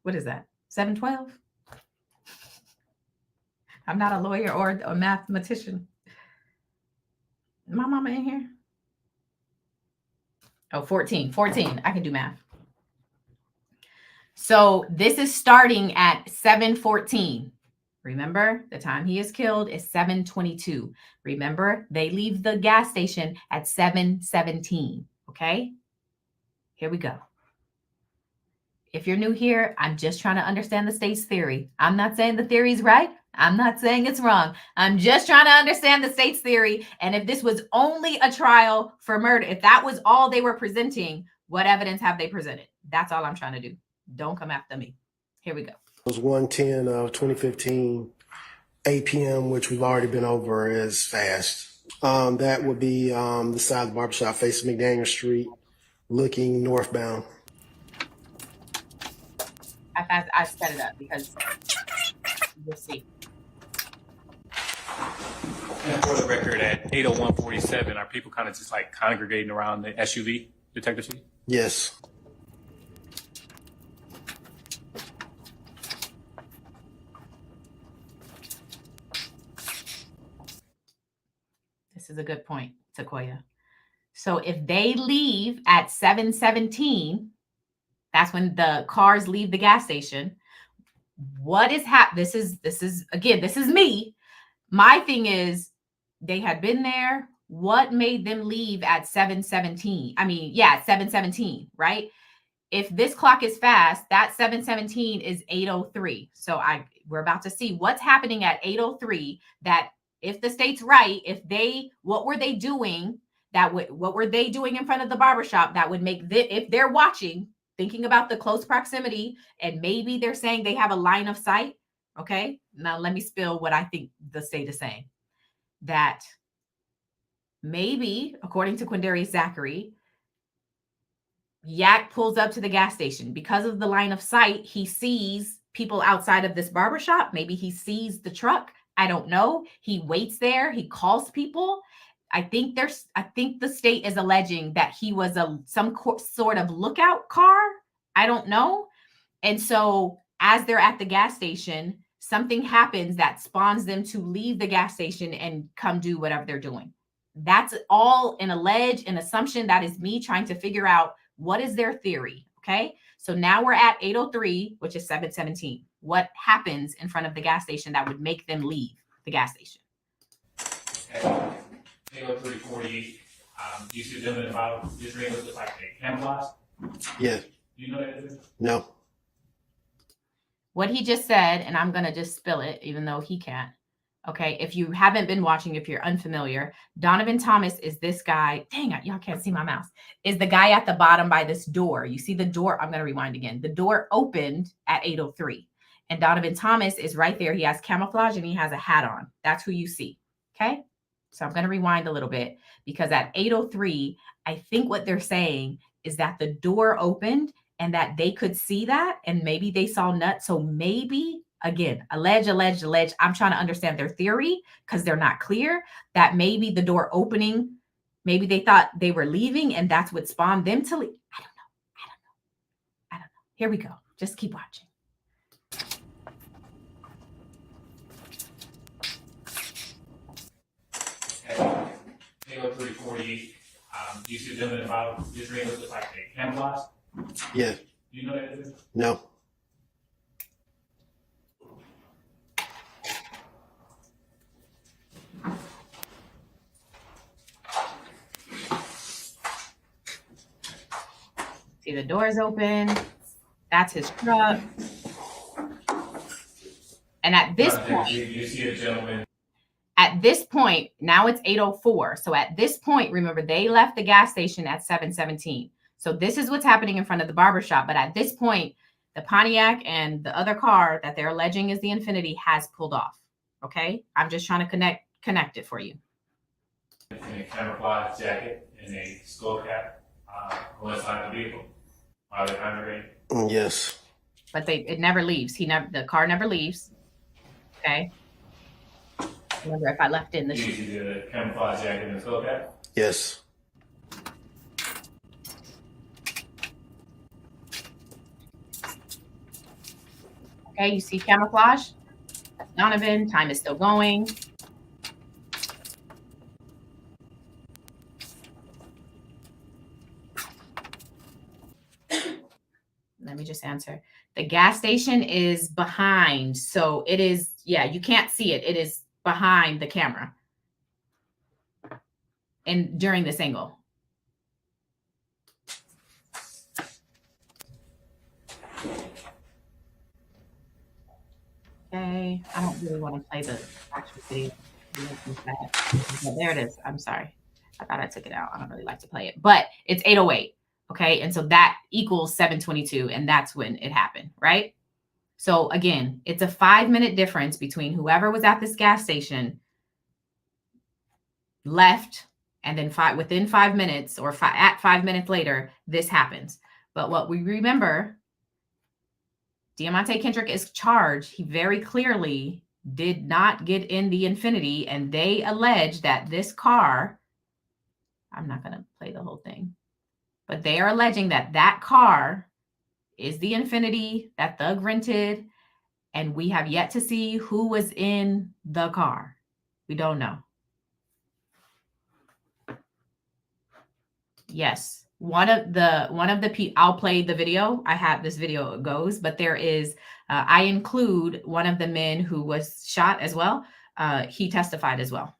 what is that? 712? I'm not a lawyer or a mathematician. My mama in here? Oh, 14. I can do math. So this is starting at 7:14. Remember, the time he is killed is 7:22. Remember, they leave the gas station at 7:17. Okay? Here we go. If you're new here, I'm just trying to understand the state's theory. I'm not saying the theory is right. I'm not saying it's wrong. I'm just trying to understand the state's theory. And if this was only a trial for murder, if that was all they were presenting, what evidence have they presented? That's all I'm trying to do. Don't come after me. Here we go. It was 1:10 of 2015, 8 p.m., which we've already been over as fast. That would be the side of the barbershop facing McDaniel Street, looking northbound. I set it up because you'll see. And for the record, at 8:01:47, are people kind of just like congregating around the SUV, Detective Chief? Yes. This is a good point, Sequoia. So if they leave at 7:17, that's when the cars leave the gas station. What is happening? This is me. My thing is, they had been there. What made them leave at 7:17? I mean, yeah, 7:17, right? If this clock is fast, that 7:17 is 8:03. So we're about to see what's happening at 8:03. That if the state's right, what were they doing? What were they doing in front of the barbershop that would make if they're watching, thinking about the close proximity, and maybe they're saying they have a line of sight. Okay. Now let me spill what I think the state is saying. That maybe, according to Quindarius Zachary, Yak pulls up to the gas station because of the line of sight. He sees people outside of this barbershop. Maybe he sees the truck. I don't know. He waits there. He calls people. I think the state is alleging that he was some sort of lookout car. I don't know. And so as they're at the gas station, something happens that spawns them to leave the gas station and come do whatever they're doing. That's all an assumption. That is me trying to figure out what is their theory. Okay. So now we're at 8:03, which is 7:17. What happens in front of the gas station that would make them leave the gas station? 8:03:48. Do you see them about this ring looks like a camouflage? Yeah. Do you know that? No. What he just said, and I'm going to just spill it, even though he can't. Okay. If you haven't been watching, if you're unfamiliar, Donovan Thomas is this guy. Dang it. Y'all can't see my mouse. Is the guy at the bottom by this door. You see the door. I'm going to rewind again. The door opened at 8:03. And Donovan Thomas is right there. He has camouflage and he has a hat on. That's who you see. Okay. So I'm going to rewind a little bit because at 8:03, I think what they're saying is that the door opened and that they could see that and maybe they saw nuts. So maybe, again, alleged. I'm trying to understand their theory because they're not clear that maybe the door opening, maybe they thought they were leaving and that's what spawned them to leave. I don't know. Here we go. Just keep watching. Halo 340, you see them in about this ring looks like a camouflage. Yeah. You know that is? No. See the doors open. That's his truck. And at this point, You see a gentleman. At this point, now it's 8:04. So at this point, remember, they left the gas station at 7:17. So this is what's happening in front of the barbershop. But at this point, the Pontiac and the other car that they're alleging is the Infinity has pulled off. Okay? I'm just trying to connect it for you. In a camouflage jacket and a skull cap go inside the vehicle while they're congregating. Yes. But it never leaves. The car never leaves. Okay? Remember, if I left in the You see the camouflage jacket and the skull cap? Yes. Okay, you see camouflage. That's Donovan. Time is still going. Let me just answer. The gas station is behind. So it is, yeah, you can't see it. It is behind the camera. And during this angle. Okay, I don't really want to play the actual video. Oh, there it is. I'm sorry. I thought I took it out. I don't really like to play it, but it's 8:08. Okay, and so that equals 7:22, and that's when it happened, right? So again, it's a 5-minute difference between whoever was at this gas station left, and then within 5 minutes or at 5 minutes later, this happens. But what we remember, Diamante Kendrick is charged. He very clearly did not get in the Infinity, and they allege that this car, I'm not going to play the whole thing, but they are alleging that that car is the Infinity that Thug rented, and we have yet to see who was in the car. We don't know. Yes. One of the I'll play the video. I have this video, it goes, but there is, I include one of the men who was shot as well. He testified as well.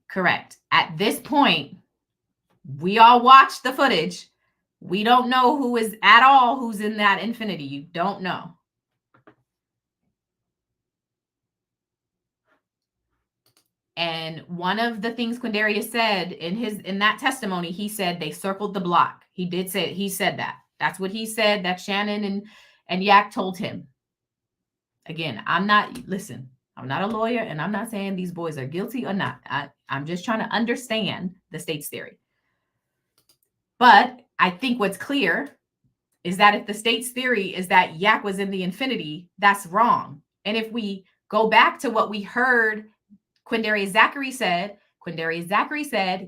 Correct. At this point, we all watched the footage. We don't know who is at all who's in that Infinity. You don't know. And one of the things Quindarius said in that testimony, he said they circled the block. He said that. That's what he said. That Shannon and Yak told him. Again, I'm not a lawyer, and I'm not saying these boys are guilty or not. I'm just trying to understand the state's theory. But I think what's clear is that if the state's theory is that Yak was in the Infinity, that's wrong. And if we go back to what we heard Quindarius Zachary said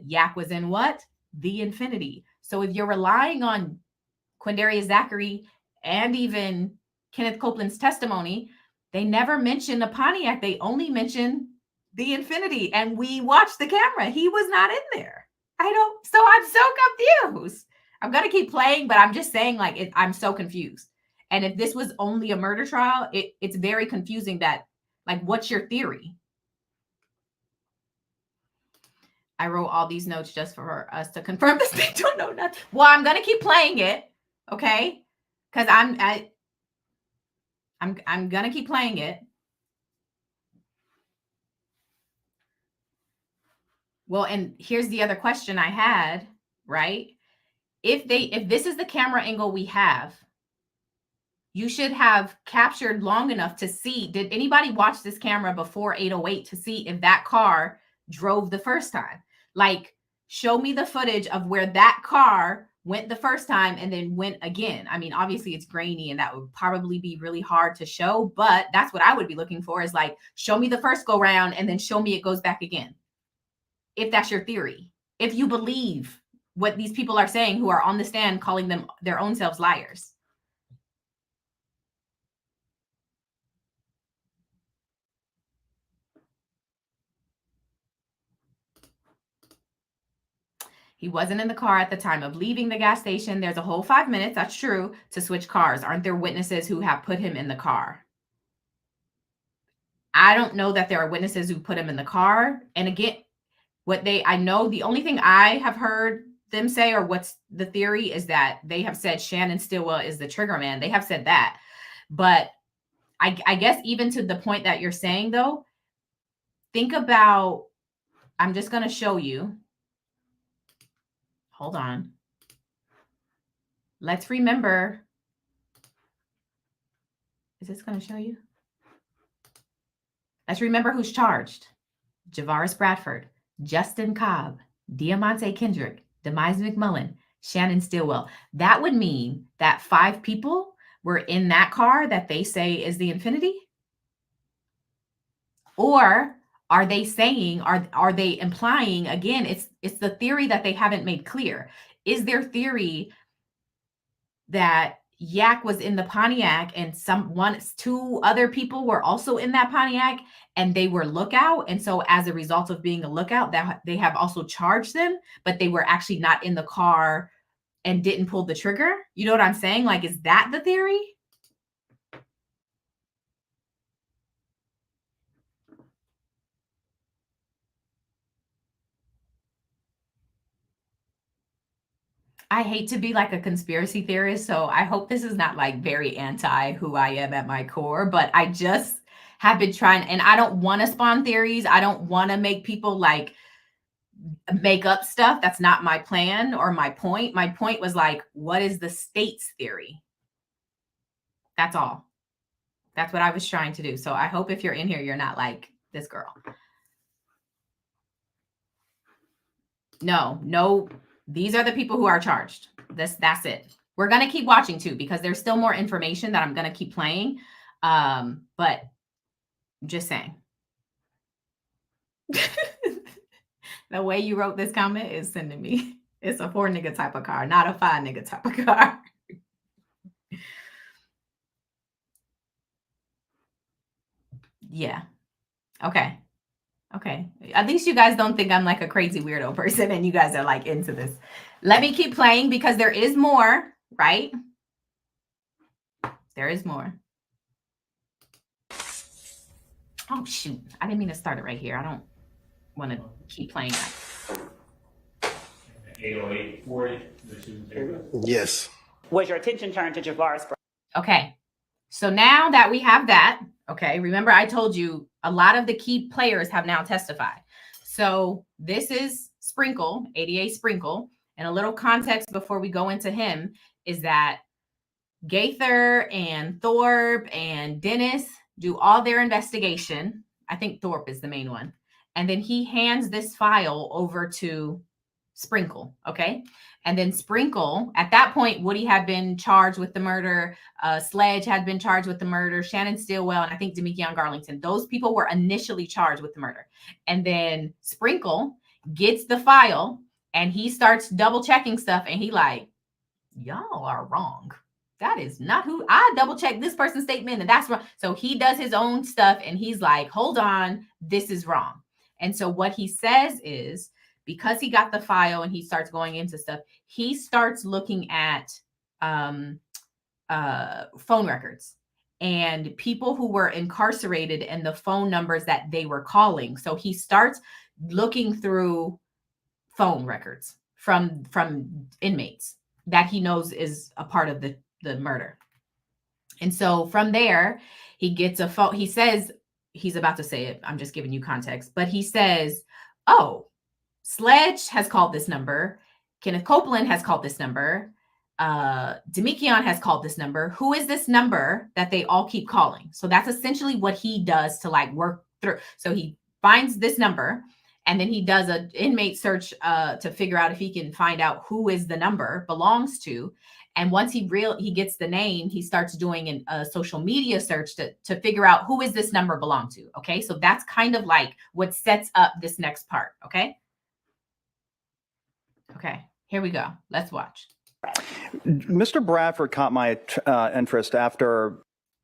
Yak was in what? The Infinity. So if you're relying on Quindarius Zachary and even Kenneth Copeland's testimony, they never mention the Pontiac. They only mention the Infinity. And we watched the camera. He was not in there. So I'm so confused. I'm going to keep playing, but I'm just saying, like, I'm so confused. And if this was only a murder trial, it's very confusing that, like, what's your theory? I wrote all these notes just for us to confirm this. They don't know nothing. Well, I'm going to keep playing it. Okay. Cause I'm going to keep playing it. Well, and here's the other question I had, right? If this is the camera angle we have, You should have captured long enough to see, did anybody watch this camera before 8:08 to see if that car drove the first time? Like, show me the footage of where that car went the first time and then went again. I mean, obviously it's grainy and that would probably be really hard to show, but that's what I would be looking for, is like, show me the first go round and then show me it goes back again. If that's your theory, if you believe what these people are saying who are on the stand calling them their own selves liars. He wasn't in the car at the time of leaving the gas station. There's a whole 5 minutes, that's true, to switch cars. Aren't there witnesses who have put him in the car? I don't know that there are witnesses who put him in the car. And again, I know the only thing I have heard them say, or what's the theory, is that they have said Shannon Stillwell is the trigger man. They have said that. But I guess even to the point that you're saying, though, think about, I'm just going to show you. Hold on. Let's remember. Is this going to show you? Let's remember who's charged. Javaris Bradford, Justin Cobb, Diamante Kendrick, Demise McMullen, Shannon Stillwell. That would mean that 5 people were in that car that they say is the Infinity? Or are they saying, are they implying, again, it's the theory that they haven't made clear. Is their theory that Yak was in the Pontiac and 2 other people were also in that Pontiac and they were lookout? And so as a result of being a lookout, that they have also charged them, but they were actually not in the car and didn't pull the trigger? You know what I'm saying? Like, is that the theory? I hate to be like a conspiracy theorist, so I hope this is not like very anti who I am at my core, but I just have been trying, and I don't want to spawn theories. I don't want to make people like make up stuff. That's not my plan or my point. My point was like, what is the state's theory? That's all. That's what I was trying to do. So I hope if you're in here, you're not like this girl. No. These are the people who are charged. That's it. We're going to keep watching too, because there's still more information that I'm going to keep playing. But just saying. The way you wrote this comment is sending me. It's a 4 nigga type of car, not a 5 nigga type of car. Yeah. Okay. At least you guys don't think I'm like a crazy weirdo person and you guys are like into this. Let me keep playing because there is more, right? There is more. Oh, shoot. I didn't mean to start it right here. I don't want to keep playing that. 808-40. Yes. Was your attention turned to Javaris? Okay. So now that we have that, okay, remember I told you a lot of the key players have now testified. So this is Sprinkle, ADA Sprinkle. And a little context before we go into him is that Gaither and Thorpe and Dennis do all their investigation. I think Thorpe is the main one. And then he hands this file over to Sprinkle, okay? And then Sprinkle, at that point, Woody had been charged with the murder. Sledge had been charged with the murder. Shannon Stillwell, and I think Demekion Garlington. Those people were initially charged with the murder. And then Sprinkle gets the file, and he starts double checking stuff. And he like, y'all are wrong. That is not who I double checked this person's statement. And that's wrong. So he does his own stuff. And he's like, hold on, this is wrong. And so what he says is, because he got the file and he starts going into stuff, he starts looking at phone records and people who were incarcerated and the phone numbers that they were calling. So he starts looking through phone records from inmates that he knows is a part of the murder. And so from there, he gets a phone. He says, he's about to say it. I'm just giving you context, but he says, oh, Sledge has called this number. Kenneth Copeland has called this number. Demekion has called this number. Who is this number that they all keep calling? So that's essentially what he does to like work through. So he finds this number and then he does an inmate search to figure out if he can find out who is the number belongs to. And once he gets the name, he starts doing a social media search to figure out who is this number belong to. Okay, so that's kind of like what sets up this next part. Okay, here we go. Let's watch. Mr. Bradford caught my interest after.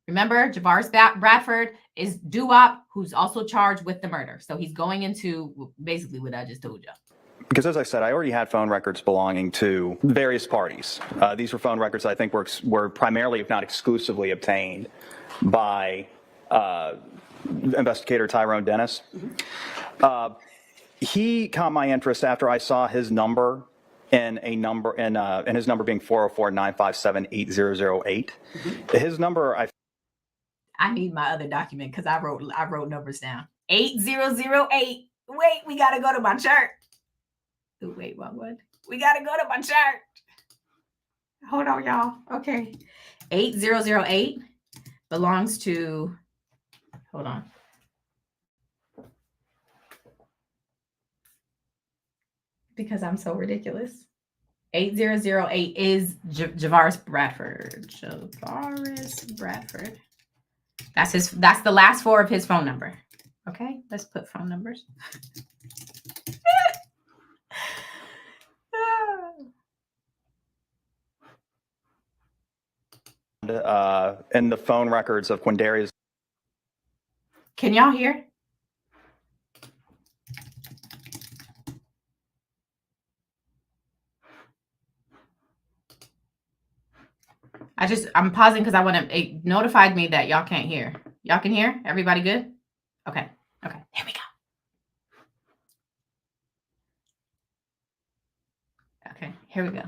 Remember, Javaris Bradford is doo-wop, who's also charged with the murder. So he's going into basically what I just told you. Because as I said, I already had phone records belonging to various parties. These were phone records I think were primarily, if not exclusively, obtained by investigator Tyrone Dennis. He caught my interest after I saw his number and his number being 404-957-8008. His number, I need my other document because I wrote numbers down. 8008. Wait, we gotta go to my chart. Oh, wait, what? We gotta go to my chart. Hold on, y'all. Okay. 8008 belongs to, hold on. Because I'm so ridiculous. 8008 is Javaris Bradford. Javaris Bradford. That's the last four of his phone number. Okay, let's put phone numbers. in the phone records of Quindarius. Can y'all hear? I'm pausing because I want to, it notified me that y'all can't hear. Y'all can hear? Everybody good? Okay. Here we go. Okay, here we go.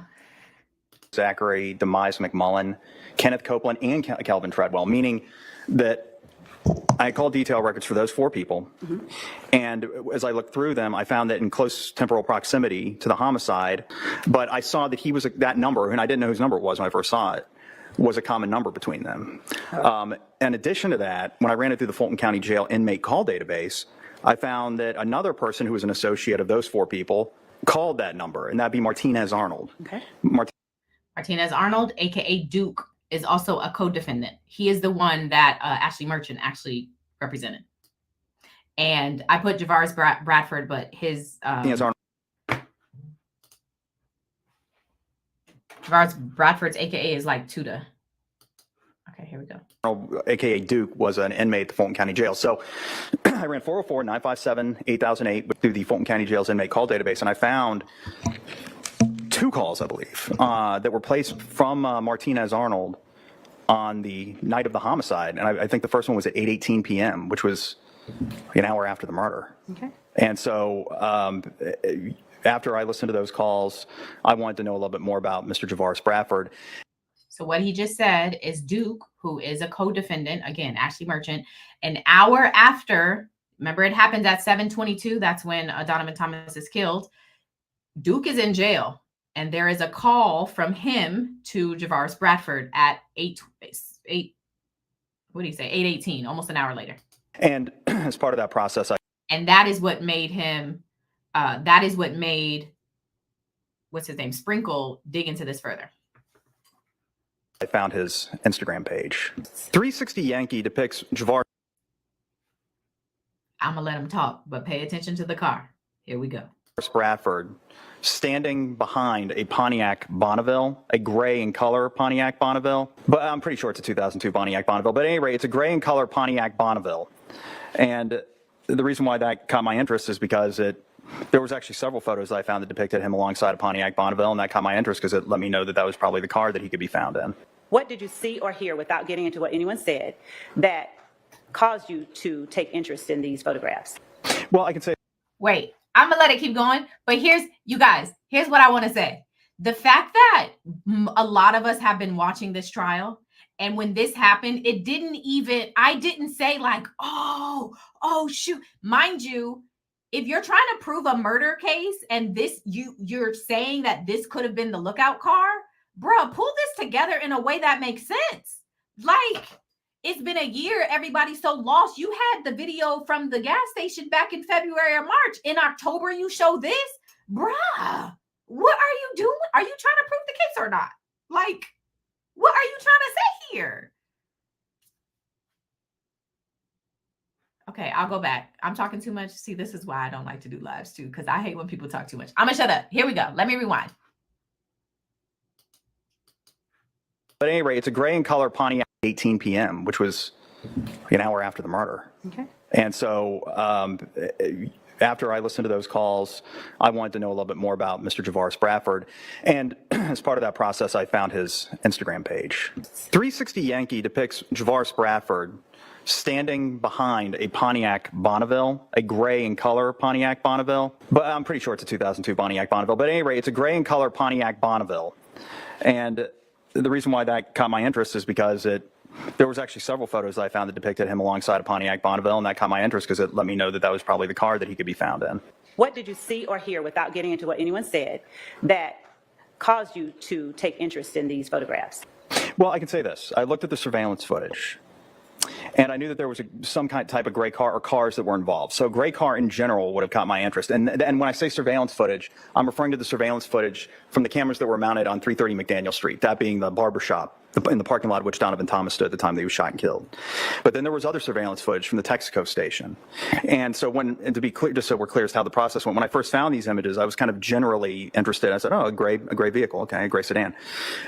Zachary, Demise McMullen, Kenneth Copeland, and Calvin Treadwell, meaning that I called detail records for those four people. And as I looked through them, I found that in close temporal proximity to the homicide, but I saw that he was that number, and I didn't know whose number it was when I first saw it, was a common number between them. In addition to that, when I ran it through the Fulton County Jail inmate call database, I found that another person who was an associate of those four people called that number, and that'd be Martinez Arnold. Okay. Martinez Arnold, aka Duke, is also a co-defendant. He is the one that Ashley Merchant actually represented. And I put Javaris Bradford, but his Martinez Arnold. Javaris Bradford's aka is like Tuda. Okay, here we go. AKA Duke was an inmate at the Fulton County Jail. So I ran 404-957-8008 through the Fulton County Jail's inmate call database, and I found two calls, I believe, that were placed from Martinez Arnold on the night of the homicide. And I think the first one was at 8:18 p.m., which was an hour after the murder. Okay. And so after I listened to those calls, I wanted to know a little bit more about Mr. Javaris Bradford. So what he just said is Duke, who is a co-defendant, again, Ashley Merchant, an hour after, remember it happened at 7:22, that's when Donovan Thomas is killed. Duke is in jail, and there is a call from him to Javaris Bradford at 8:18, almost an hour later. And as part of that process, and that is what made him, what's his name, Sprinkle, dig into this further. I found his Instagram page. 360 Yankee depicts Javaris. I'm going to let him talk, but pay attention to the car. Here we go. Bradford standing behind a Pontiac Bonneville, a gray in color Pontiac Bonneville. But I'm pretty sure it's a 2002 Pontiac Bonneville. But at any rate, it's a gray in color Pontiac Bonneville. And the reason why that caught my interest is because there was actually several photos that I found that depicted him alongside a Pontiac Bonneville, and that caught my interest because it let me know that that was probably the car that he could be found in. What did you see or hear, without getting into what anyone said, that caused you to take interest in these photographs? Well, I can say. Wait, I'm going to let it keep going. But here's what I want to say. The fact that a lot of us have been watching this trial, and when this happened, I didn't say like, oh, shoot. Mind you, if you're trying to prove a murder case and you're saying that this could have been the lookout car, bruh, pull this together in a way that makes sense. Like, it's been a year. Everybody's so lost. You had the video from the gas station back in February or March. In October, you show this. Bruh, what are you doing? Are you trying to prove the case or not? Like, what are you trying to say here? Okay, I'll go back. I'm talking too much. See, this is why I don't like to do lives too, because I hate when people talk too much. I'm going to shut up. Here we go. Let me rewind. But at any rate, it's a gray in color Pontiac 18 p.m., which was an hour after the murder. Okay. And so after I listened to those calls, I wanted to know a little bit more about Mr. Javaris Bradford. And as part of that process, I found his Instagram page. 360 Yankee depicts Javaris Bradford standing behind a Pontiac Bonneville, a gray in color Pontiac Bonneville. But I'm pretty sure it's a 2002 Pontiac Bonneville. But at any rate, it's a gray in color Pontiac Bonneville. And the reason why that caught my interest is because there was actually several photos that I found that depicted him alongside a Pontiac Bonneville, and that caught my interest because it let me know that that was probably the car that he could be found in. What did you see or hear, without getting into what anyone said, that caused you to take interest in these photographs? Well, I can say this. I looked at the surveillance footage, and I knew that there was some type of gray car or cars that were involved. So gray car in general would have caught my interest. And when I say surveillance footage, I'm referring to the surveillance footage from the cameras that were mounted on 330 McDaniel Street, that being the barber shop in the parking lot which Donovan Thomas stood at the time that he was shot and killed. But then there was other surveillance footage from the Texaco station. And so to be clear, just so we're clear as to how the process went, when I first found these images, I was kind of generally interested. I said, oh, a gray vehicle, okay, a gray sedan.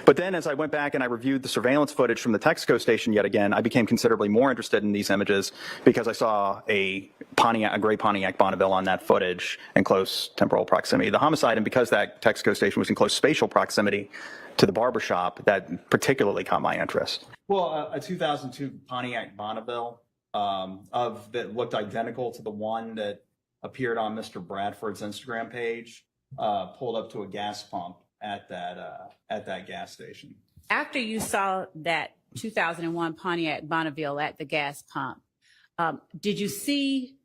But then as I went back and I reviewed the surveillance footage from the Texaco station yet again, I became considerably more interested in these images because I saw a gray Pontiac Bonneville on that footage in close temporal proximity to the homicide. And because that Texaco station was in close spatial proximity to the barber shop, that particularly caught my interest. Well, a 2002 Pontiac Bonneville that looked identical to the one that appeared on Mr. Bradford's Instagram page pulled up to a gas pump at that gas station. After you saw that 2001 Pontiac Bonneville at the gas pump, did you see,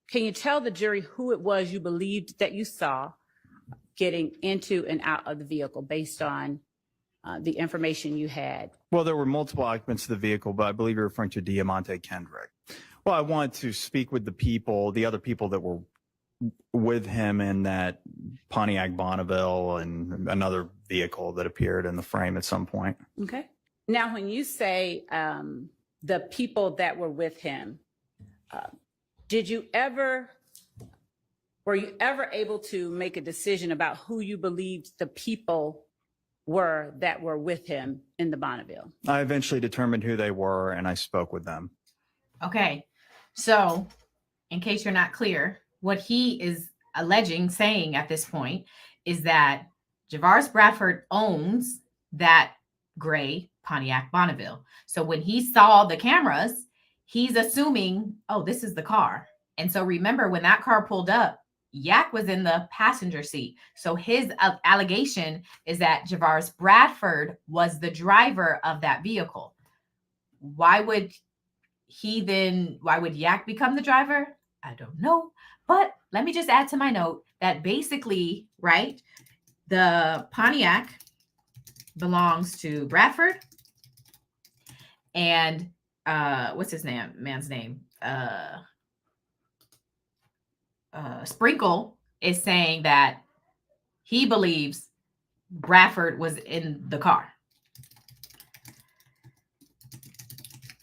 can you tell the jury who it was you believed that you saw getting into and out of the vehicle based on the information you had? Well, there were multiple occupants of the vehicle, but I believe you're referring to Diamante Kendrick. Well, I wanted to speak with the other people that were with him in that Pontiac Bonneville and another vehicle that appeared in the frame at some point. Okay. Now, when you say the people that were with him, were you ever able to make a decision about who you believed the people were that were with him in the Bonneville? I eventually determined who they were, and I spoke with them. Okay. So, in case you're not clear, what he is saying at this point is that Javaris Bradford owns that gray Pontiac Bonneville. So when he saw the cameras, he's assuming, oh, this is the car. And so remember, when that car pulled up, Yak was in the passenger seat. So his allegation is that Javaris Bradford was the driver of that vehicle. Why would Yak become the driver? I don't know. But let me just add to my note that basically, right, the Pontiac belongs to Bradford. And what's his man's name? Sprinkle is saying that he believes Bradford was in the car.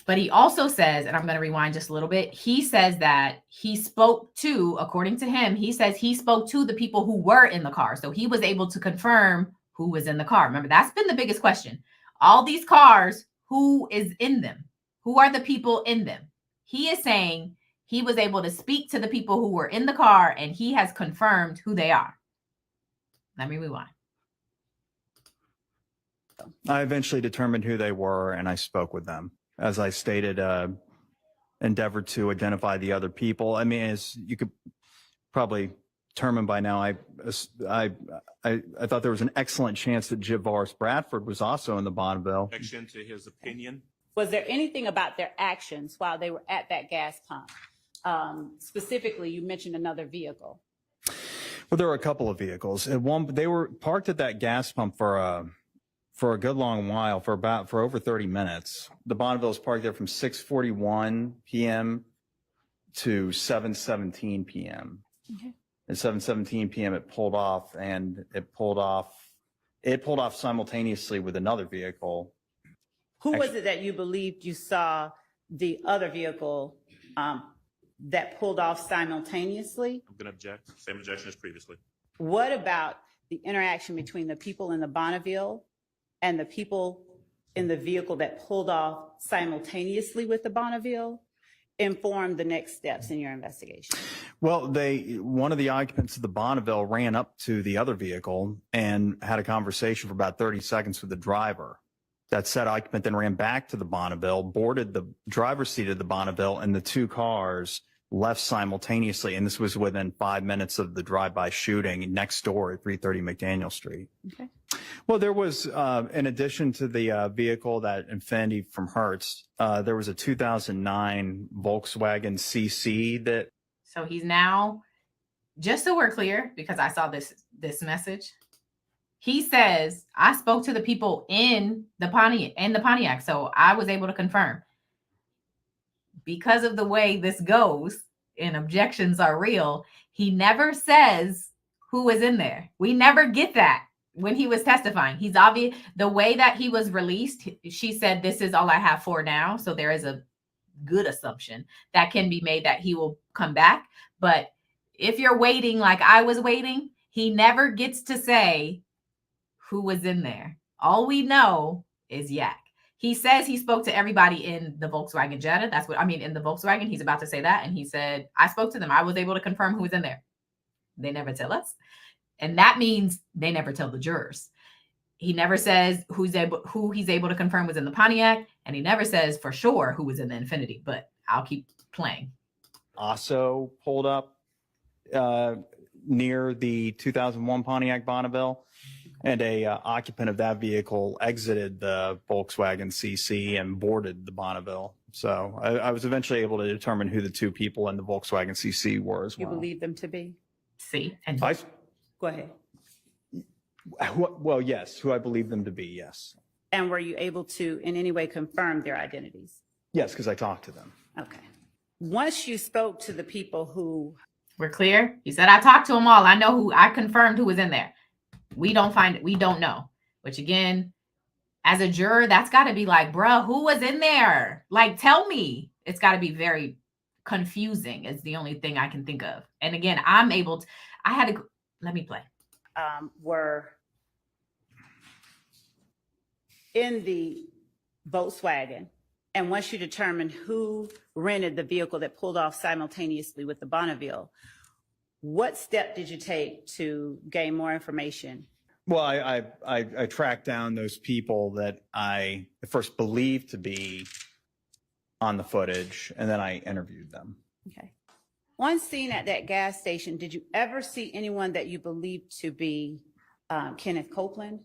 But he also says, and I'm going to rewind just a little bit, he says that he spoke to, according to him, he says he spoke to the people who were in the car. So he was able to confirm who was in the car. Remember, that's been the biggest question. All these cars, who is in them? Who are the people in them? He is saying he was able to speak to the people who were in the car, and he has confirmed who they are. Let me rewind. I eventually determined who they were, and I spoke with them. As I stated, endeavored to identify the other people. I mean, as you could probably determine by now, I thought there was an excellent chance that Javaris Bradford was also in the Bonneville. Objection to his opinion. Was there anything about their actions while they were at that gas pump? Specifically, you mentioned another vehicle. Well, there were a couple of vehicles. They were parked at that gas pump for for a good long while, for over 30 minutes. The Bonneville's parked there from 6:41 p.m. to 7:17 p.m. Okay. At 7:17 p.m. it pulled off, and it pulled off simultaneously with another vehicle. Who was it that you believed you saw the other vehicle that pulled off simultaneously? I'm going to object. Same objection as previously. What about the interaction between the people in the Bonneville and the people in the vehicle that pulled off simultaneously with the Bonneville informed the next steps in your investigation? Well, one of the occupants of the Bonneville ran up to the other vehicle and had a conversation for about 30 seconds with the driver. That said occupant then ran back to the Bonneville, boarded the driver's seat of the Bonneville, and the two cars left simultaneously. And this was within 5 minutes of the drive-by shooting next door at 330 McDaniel Street. Okay. Well, there was, in addition to the vehicle, that Infiniti from Hertz, there was a 2009 Volkswagen CC that. So he's now, just so we're clear, because I saw this message. He says, I spoke to the people in the Pontiac, so I was able to confirm. Because of the way this goes, and objections are real, he never says who was in there. We never get that when he was testifying. He's obvious. The way that he was released, she said, this is all I have for now. So there is a good assumption that can be made that he will come back. But if you're waiting like I was waiting, he never gets to say who was in there. All we know is Yak. He says he spoke to everybody in the Volkswagen Jetta. That's what I mean. In the Volkswagen, he's about to say that. And he said, I spoke to them. I was able to confirm who was in there. They never tell us. And that means they never tell the jurors. He never says who he's able to confirm was in the Pontiac. And he never says for sure who was in the Infiniti. But I'll keep playing. Also pulled up near the 2001 Pontiac Bonneville. And a occupant of that vehicle exited the Volkswagen CC and boarded the Bonneville. So I was eventually able to determine who the two people in the Volkswagen CC were as well. You believe them to be? See, and go ahead. Well, yes, who I believe them to be, yes. And were you able to in any way confirm their identities? Yes, because I talked to them. Okay. Once you spoke to the people who... We're clear? He said, I talked to them all. I confirmed who was in there. We don't know. Which again, as a juror, that's got to be like, bruh, who was in there? Like, tell me. It's got to be very confusing is the only thing I can think of. And again, let me play. Were in the Volkswagen. And once you determined who rented the vehicle that pulled off simultaneously with the Bonneville, what step did you take to gain more information? Well, I tracked down those people that I first believed to be on the footage, and then I interviewed them. Okay. On scene at that gas station, did you ever see anyone that you believed to be Kenneth Copeland?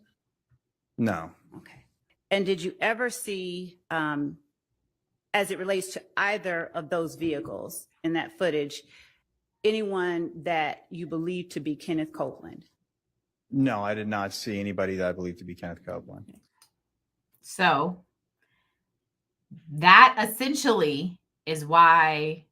No. Okay. And did you ever see, as it relates to either of those vehicles in that footage, anyone that you believe to be Kenneth Copeland? No, I did not see anybody that I believe to be Kenneth Copeland. So that essentially is why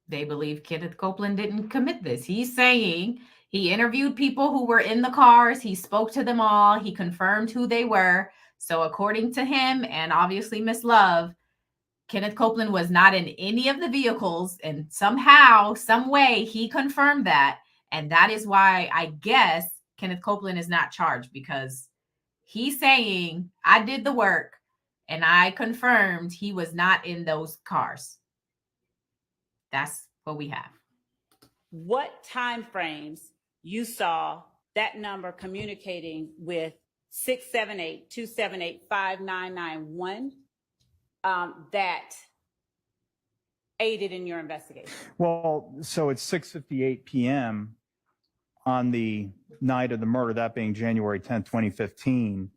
they believe Kenneth Copeland didn't commit this. He's saying he interviewed people who were in the cars. He spoke to them all. He confirmed who they were. So according to him and obviously Miss Love, Kenneth Copeland was not in any of the vehicles, and somehow, some way, he confirmed that. And that is why I guess Kenneth Copeland is not charged, because he's saying, I did the work and I confirmed he was not in those cars. That's what we have. What time frames you saw that number communicating with 678-278-5991? That aided in your investigation? Well, so it's 6:58 p.m. on the night of the murder, that being January 10th, 2015.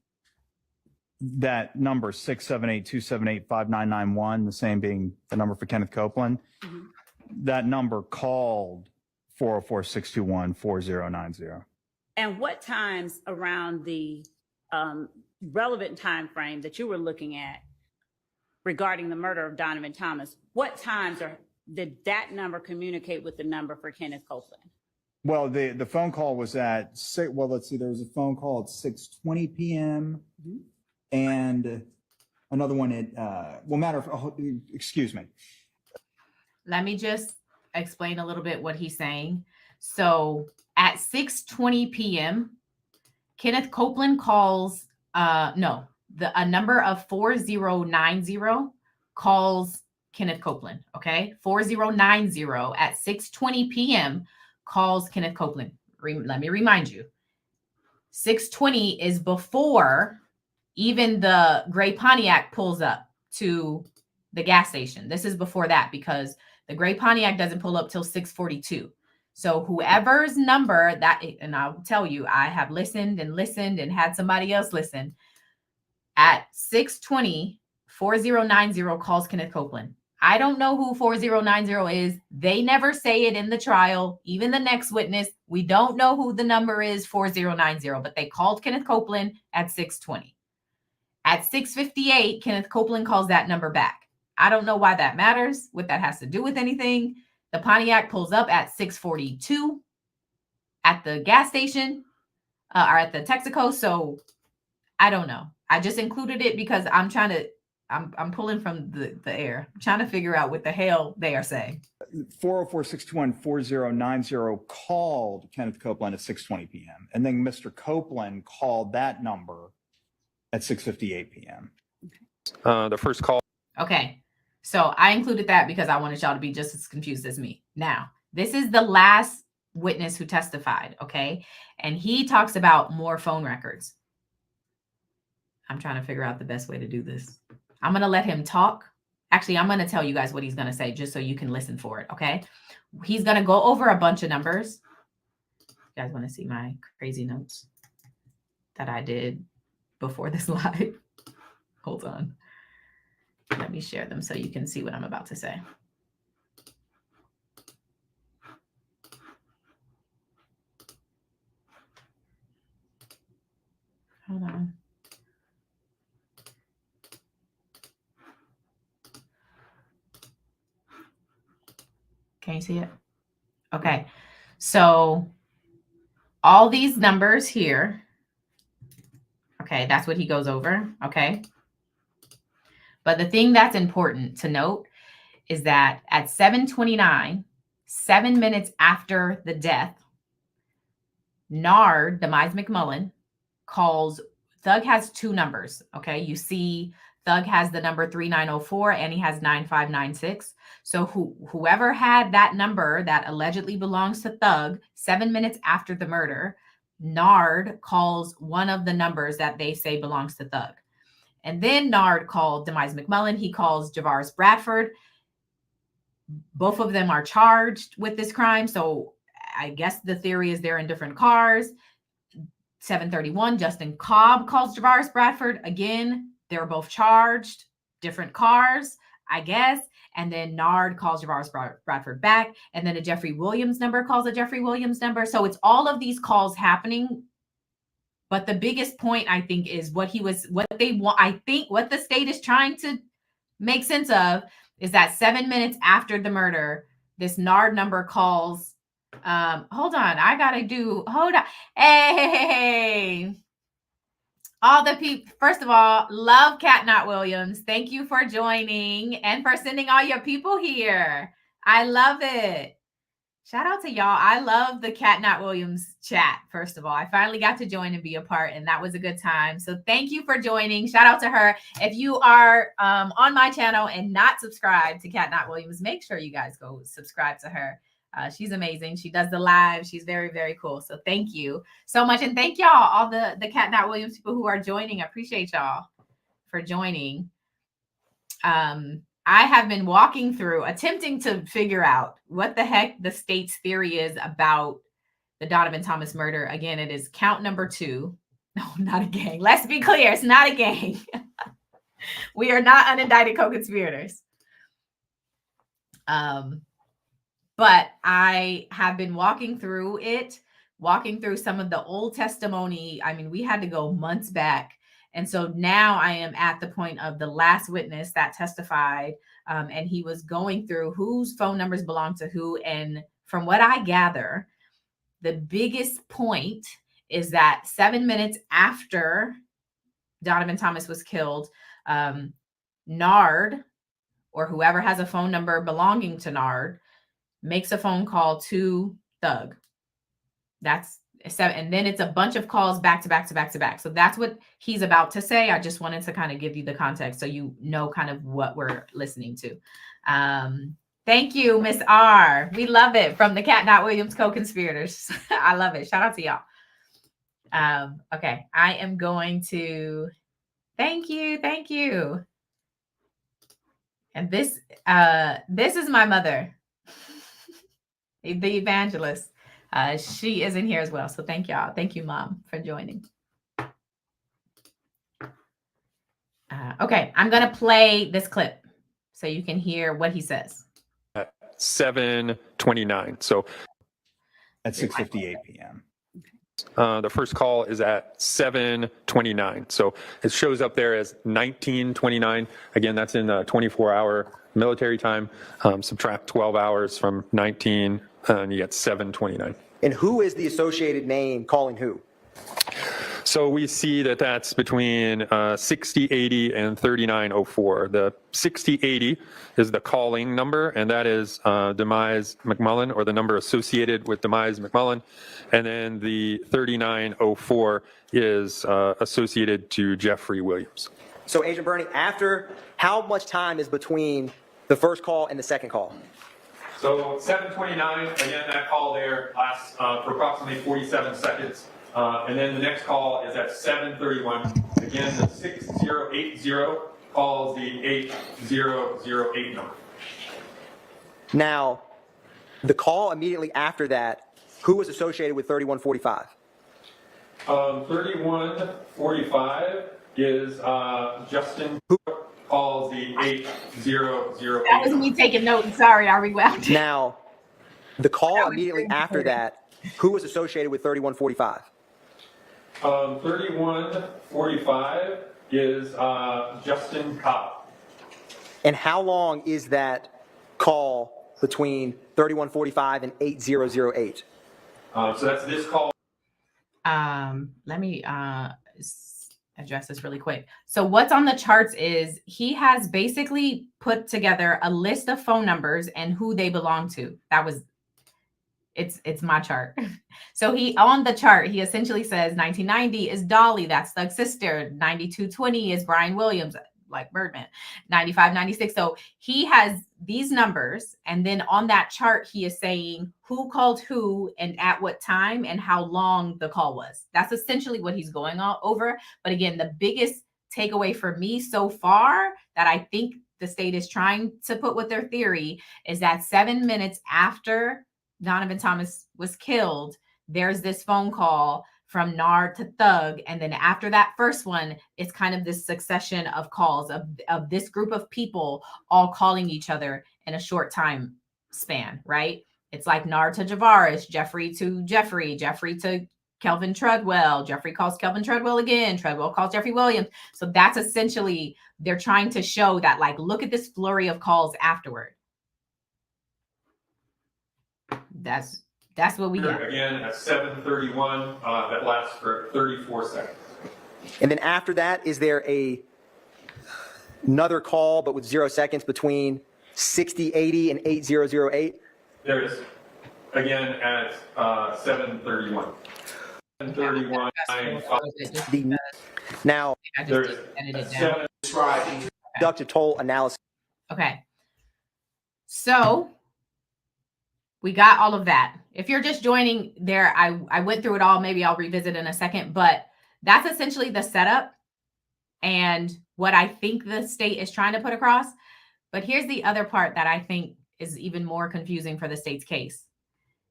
That number 678-278-5991, the same being the number for Kenneth Copeland. Mm-hmm. That number called 404-621-4090. And what times around the relevant time frame that you were looking at regarding the murder of Donovan Thomas, what times did that number communicate with the number for Kenneth Copeland? Well, the phone call was at let's see, there was a phone call at 6:20 p.m. and another one at excuse me. Let me just explain a little bit what he's saying. So at 6:20 p.m., Kenneth Copeland calls a number of 4090 calls Kenneth Copeland. Okay, 4090 at 6:20 p.m. calls Kenneth Copeland. Let me remind you, 6:20 is before even the gray Pontiac pulls up to the gas station. This is before that because the gray Pontiac doesn't pull up till 6:42. So whoever's number that, and I'll tell you, I have listened and had somebody else listen. At 6:20, 4090 calls Kenneth Copeland. I don't know who 4090 is. They never say it in the trial. Even the next witness, we don't know who the number is, 4090, but they called Kenneth Copeland at 6:20. At 6:58, Kenneth Copeland calls that number back. I don't know why that matters, what that has to do with anything. The Pontiac pulls up at 6:42 at the gas station or at the Texaco. So I don't know. I just included it because I'm pulling from the air. I'm trying to figure out what the hell they are saying. 404-621-4090 called Kenneth Copeland at 6:20 p.m. And then Mr. Copeland called that number at 6:58 p.m. The first call. Okay. So I included that because I wanted y'all to be just as confused as me. Now, this is the last witness who testified, okay? And he talks about more phone records. I'm trying to figure out the best way to do this. I'm going to let him talk. Actually, I'm going to tell you guys what he's going to say just so you can listen for it, okay? He's going to go over a bunch of numbers. You guys want to see my crazy notes that I did before this live? Hold on. Let me share them so you can see what I'm about to say. Hold on. Can you see it? Okay. So all these numbers here, okay, that's what he goes over, okay? But the thing that's important to note is that at 7:29, 7 minutes after the death, Nard, Demise McMullen, calls. Thug has two numbers, okay? You see Thug has the number 3904 and he has 9596. So whoever had that number that allegedly belongs to Thug, 7 minutes after the murder, Nard calls one of the numbers that they say belongs to Thug. And then Nard called Demise McMullen. He calls Javaris Bradford. Both of them are charged with this crime. So I guess the theory is they're in different cars. 7:31, Justin Cobb calls Javaris Bradford. Again, they're both charged, different cars, I guess. And then Nard calls Javaris Bradford back. And then a Jeffrey Williams number calls a Jeffrey Williams number. So it's all of these calls happening. But the biggest point, I think, is what they want. I think what the state is trying to make sense of is that 7 minutes after the murder, this Nard number calls. Hold on. Hold on. Hey. All the people, first of all, love Catnot Williams. Thank you for joining and for sending all your people here. I love it. Shout out to y'all. I love the Catnot Williams chat, first of all. I finally got to join and be a part, and that was a good time. So thank you for joining. Shout out to her. If you are on my channel and not subscribed to Catnot Williams, make sure you guys go subscribe to her. She's amazing. She does the live. She's very, very cool. So thank you so much. And thank y'all, all the Catnot Williams people who are joining. I appreciate y'all for joining. I have been walking through, attempting to figure out what the heck the state's theory is about the Donovan Thomas murder. Again, it is count number 2. No, not a gang. Let's be clear. It's not a gang. We are not unindicted co-conspirators. But I have been walking through some of the old testimony. I mean, we had to go months back And so now I am at the point of the last witness that testified, and he was going through whose phone numbers belong to who. And from what I gather, the biggest point is that 7 minutes after Donovan Thomas was killed, Nard, or whoever has a phone number belonging to Nard, makes a phone call to Thug. That's 7, and then it's a bunch of calls back to back to back to back. So that's what he's about to say. I just wanted to kind of give you the context so you know kind of what we're listening to. Thank you, Miss R. We love it, from the Cat Not Williams co-conspirators. I love it. Shout out to y'all. Okay, I am going to thank you. And this is my mother, the evangelist. She is in here as well. So thank y'all. Thank you, Mom, for joining. Okay, I'm going to play this clip so you can hear what he says. At 7:29. So at 6:58 p.m. The first call is at 7:29. So it shows up there as 19:29. Again, that's in 24-hour military time. Subtract 12 hours from 19, and you get 7:29. And who is the associated name calling who? So we see that that's between 6080 and 3904. The 6080 is the calling number, and that is Demise McMullen, or the number associated with Demise McMullen. And then the 3904 is associated to Jeffrey Williams. So Agent Bernie, after how much time is between the first call and the second call? So 7:29, again, that call there lasts for approximately 47 seconds. And then the next call is at 7:31. Again, the 6080 calls the 8008 number. Now, the call immediately after that, who was associated with 3145? 3145 is Justin, who calls the 8008. That was me taking notes. Sorry, I rewound. Now, the call immediately after that, who was associated with 3145? 3145 is Justin Cobb. And how long is that call between 3145 and 8008? So that's this call. Let me address this really quick. So what's on the charts is he has basically put together a list of phone numbers and who they belong to. It's my chart. So on the chart, he essentially says 1990 is Dolly, that's Thug's sister. 9220 is Brian Williams, like Birdman. 9596. So he has these numbers, and then on that chart, he is saying who called who and at what time and how long the call was. That's essentially what he's going over. But again, the biggest takeaway for me so far that I think the state is trying to put with their theory is that 7 minutes after Donovan Thomas was killed, there's this phone call from Nard to Thug. And then after that first one, it's kind of this succession of calls of this group of people all calling each other in a short time span, right? It's like Nard to Javaris, Jeffrey to Jeffrey, Jeffrey to Kelvin Treadwell, Jeffrey calls Kelvin Treadwell again, Treadwell calls Jeffrey Williams. So that's essentially, they're trying to show that, like, look at this flurry of calls afterward. That's what we get. Again, at 7:31, that lasts for 34 seconds. And then after that, is there another call, but with 0 seconds between 6080 and 8008? There it is. Again, at 7:31. 7:31. Now, There's conduct a toll analysis. Okay. So we got all of that. If you're just joining there, I went through it all. Maybe I'll revisit in a second, but that's essentially the setup and what I think the state is trying to put across. But here's the other part that I think is even more confusing for the state's case.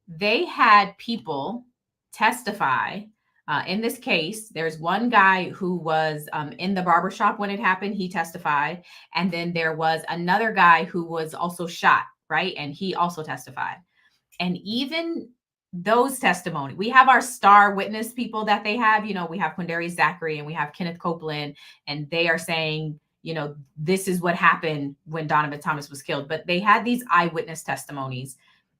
They had people testify in this case. There's one guy who was in the barbershop when it happened. He testified. And then there was another guy who was also shot, right? And he also testified. And even those testimony. We have our star witness people that they have. You know, we have Quindarius Zachary and we have Kenneth Copeland, and they are saying, you know, this is what happened when Donovan Thomas was killed. But they had these eyewitness testimonies,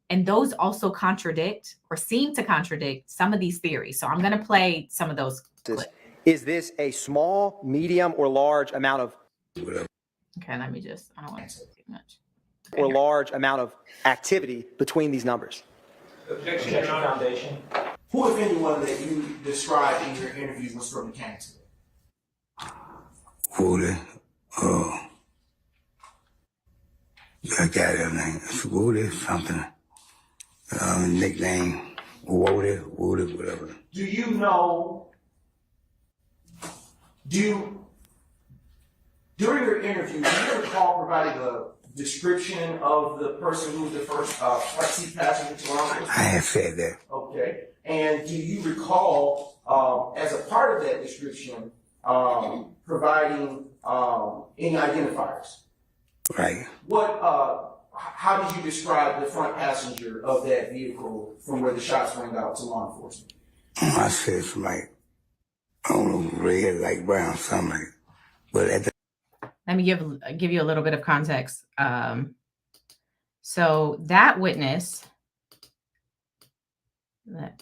and those also contradict or seem to contradict some of these theories. So I'm going to play some of those clips. Is this a small, medium, or large amount of? Okay, let me just, I don't want to say too much. Or large amount of activity between these numbers. Objection foundation. Who, if anyone, that you described in your interview was from the county? Woody, I got her name. It's Woody something. Nickname, Woody, whatever. Do you know, during your interview, do you recall providing a description of the person who was the first front seat passenger to law enforcement? I have said that. Okay. And do you recall, as a part of that description, providing any identifiers? Right. How did you describe the front passenger of that vehicle from where the shots rang out to law enforcement? I said some like, I don't know, red, like brown, something like it. But at the Let me give you a little bit of context. So that witness,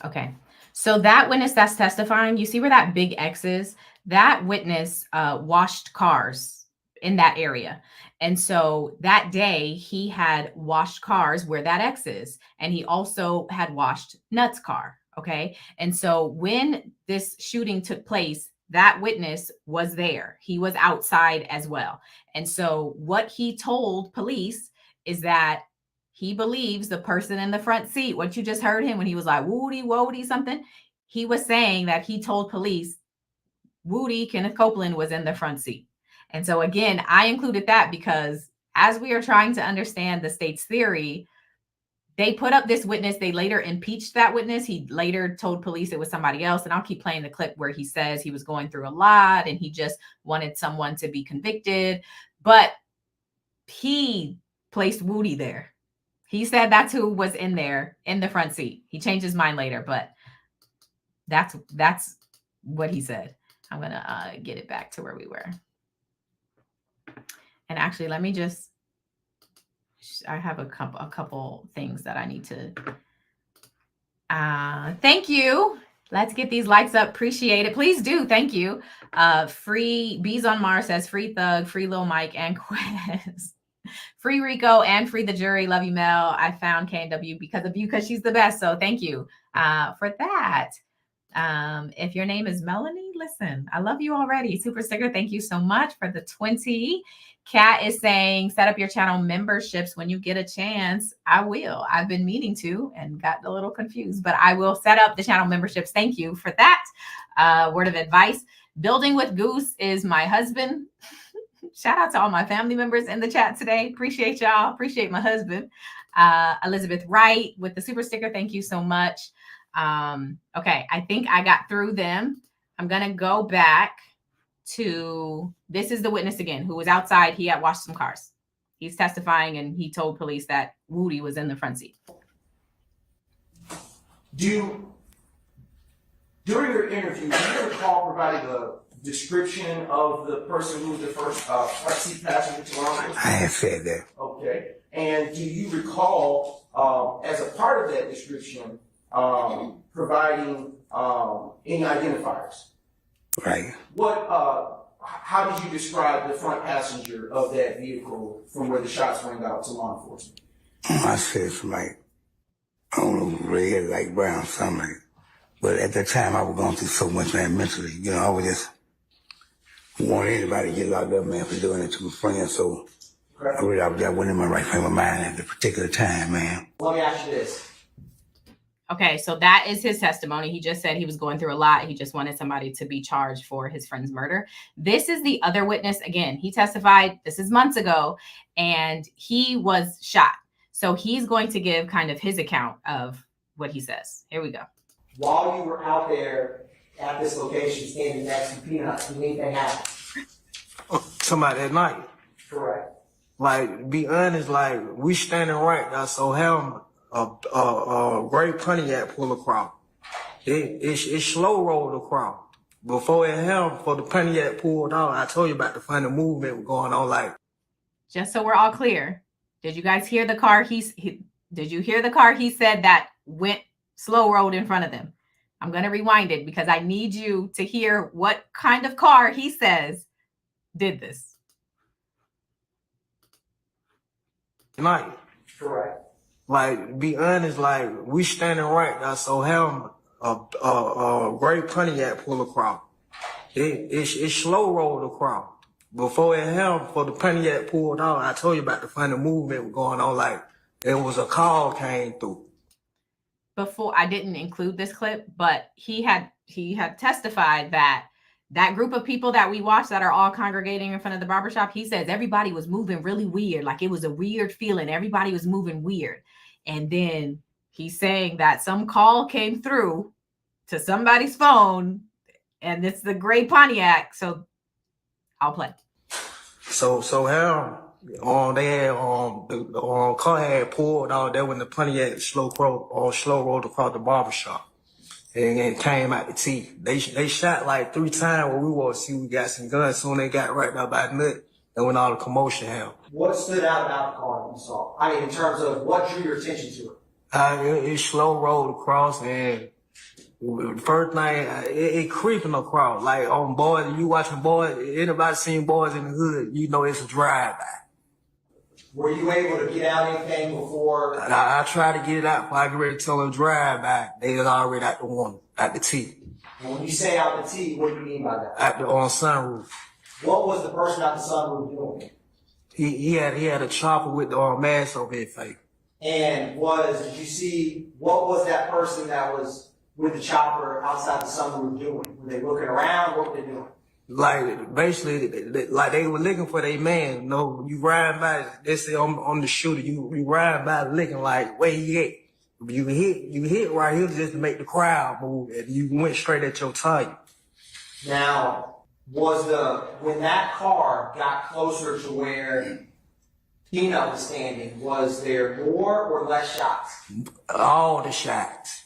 okay. So that witness that's testifying, you see where that big X is? That witness washed cars in that area. And so that day he had washed cars where that X is. And he also had washed Nutt's car. Okay. And so when this shooting took place, that witness was there. He was outside as well. And so what he told police is that he believes the person in the front seat, what you just heard him when he was like, Woody, Woody, something. He was saying that he told police Woody, Kenneth Copeland, was in the front seat. And so again, I included that because as we are trying to understand the state's theory, they put up this witness. They later impeached that witness. He later told police it was somebody else. And I'll keep playing the clip where he says he was going through a lot and he just wanted someone to be convicted. But he placed Woody there. He said that's who was in there in the front seat. He changed his mind later, but that's what he said. I'm going to get it back to where we were. And actually, let me just, I have a couple things that I need to, thank you. Let's get these likes up. Appreciate it. Please do. Thank you. Free Bees on Mars says free Thug, free Lil Mike and Quez. Free Rico and free the jury. Love you, Mel. I found KNW because of you, because she's the best. So thank you for that. If your name is Melanie, listen, I love you already. Super sticker. Thank you so much for the 20. Kat is saying, set up your channel memberships when you get a chance. I will. I've been meaning to and got a little confused, but I will set up the channel memberships. Thank you for that. Word of advice. Building with Goose is my husband. Shout out to all my family members in the chat today. Appreciate y'all. Appreciate my husband. Elizabeth Wright with the super sticker. Thank you so much. Okay, I think I got through them. I'm going to go back to, this is the witness again, who was outside. He had washed some cars. He's testifying and he told police that Woody was in the front seat. During your interview, do you recall providing a description of the person who was the first front seat passenger to law enforcement? I have said that. Okay. And do you recall, as a part of that description, providing any identifiers? Right. How did you describe the front passenger of that vehicle from where the shots rang out to law enforcement? I said some like, I don't know, red, like brown, something like it. But at that time, I was going through so much, man, mentally. You know, I was just want anybody to get locked up, man, for doing it to my friends. So I wasn't in my right frame of mind at the particular time, man. Let me ask you this. Okay, so that is his testimony. He just said he was going through a lot. He just wanted somebody to be charged for his friend's murder. This is the other witness. Again, he testified, this is months ago, and he was shot. So he's going to give kind of his account of what he says. Here we go. While you were out there at this location standing next to Peanuts, did anything happen? Somebody at night. Correct. Like, be honest, like, we standing right now, so hell, a gray Pontiac pull across. It slow rolled across. Before the Pontiac pulled out, I told you about the funny movement going on. Like, just so we're all clear, did you guys hear the car? Did you hear the car he said that went slow rolled in front of them? I'm going to rewind it because I need you to hear what kind of car he says did this. Like, Correct. Like, be honest, like, we standing right now, so him, a gray Pontiac pull across. It slow rolled across. Before the Pontiac pulled out, I told you about the funny movement going on, like, there was a call came through. Before, I didn't include this clip, but he had testified that group of people that we watched that are all congregating in front of the barbershop, he says everybody was moving really weird. Like it was a weird feeling. Everybody was moving weird. And then he's saying that some call came through to somebody's phone and it's the gray Pontiac. So I'll play. So him, they had, the car had pulled out there when the Pontiac slow rolled across the barbershop. And it came out the teeth. They shot like 3 times where we want to see we got some guns. Soon they got right now by the nut. And when all the commotion happened. What stood out about the car you saw? I mean, in terms of what drew your attention to it? It slow rolled across, and the first thing, it creeping across. Like on boys, you watching boys, anybody seen boys in the hood, you know it's a drive-by. Were you able to get out anything before? I tried to get it out before I get ready to tell them drive back. They was already out the one, at the T. And when you say out the T, what do you mean by that? On sunroof. What was the person out the sunroof doing? He had a chopper with the mask over his face. And did you see, what was that person that was with the chopper outside the sunroof doing? Were they looking around? What were they doing? Like, basically, like they were looking for their man. You know, you ride by, they say on the shooter, you ride by looking like, where he at? You hit right here just to make the crowd move, and you went straight at your target. Now, when that car got closer to where Peanut was standing, was there more or less shots? All the shots.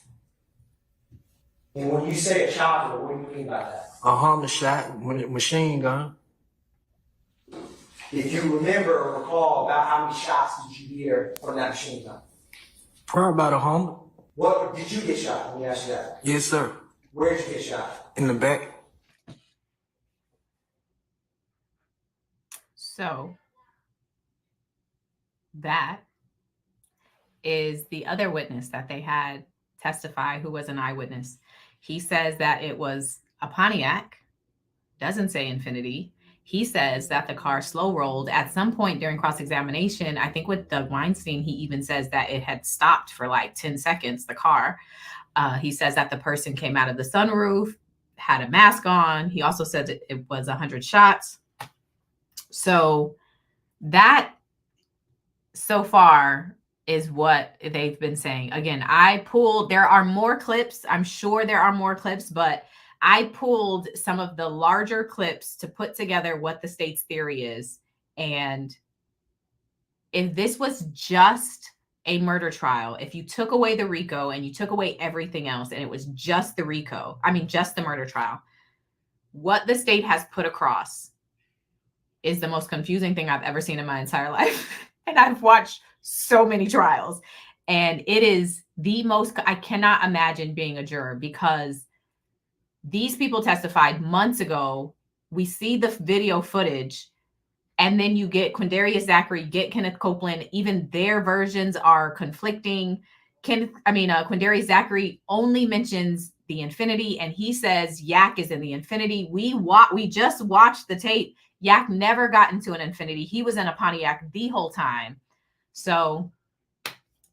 And when you say a chopper, what do you mean by that? A Honda shot, machine gun. If you remember or recall, about how many shots did you hear from that machine gun? Probably about 100. What did you get shot? Let me ask you that. Yes, sir. Where did you get shot? In the back. So that is the other witness that they had testify who was an eyewitness. He says that it was a Pontiac, doesn't say Infinity. He says that the car slow rolled at some point during cross-examination. I think with Doug Weinstein, he even says that it had stopped for like 10 seconds, the car. He says that the person came out of the sunroof, had a mask on. He also said that it was 100 shots. So that so far is what they've been saying. Again, there are more clips. I'm sure there are more clips, but I pulled some of the larger clips to put together what the state's theory is. And if this was just a murder trial, if you took away the RICO and you took away everything else and it was just the just the murder trial, what the state has put across is the most confusing thing I've ever seen in my entire life. And I've watched so many trials. And it is the most, I cannot imagine being a juror because these people testified months ago. We see the video footage, and then you get Quindarius Zachary, get Kenneth Copeland. Even their versions are conflicting. Quindarius Zachary only mentions the Infinity, and he says Yak is in the Infinity. We just watched the tape. Yak never got into an Infinity. He was in a Pontiac the whole time. So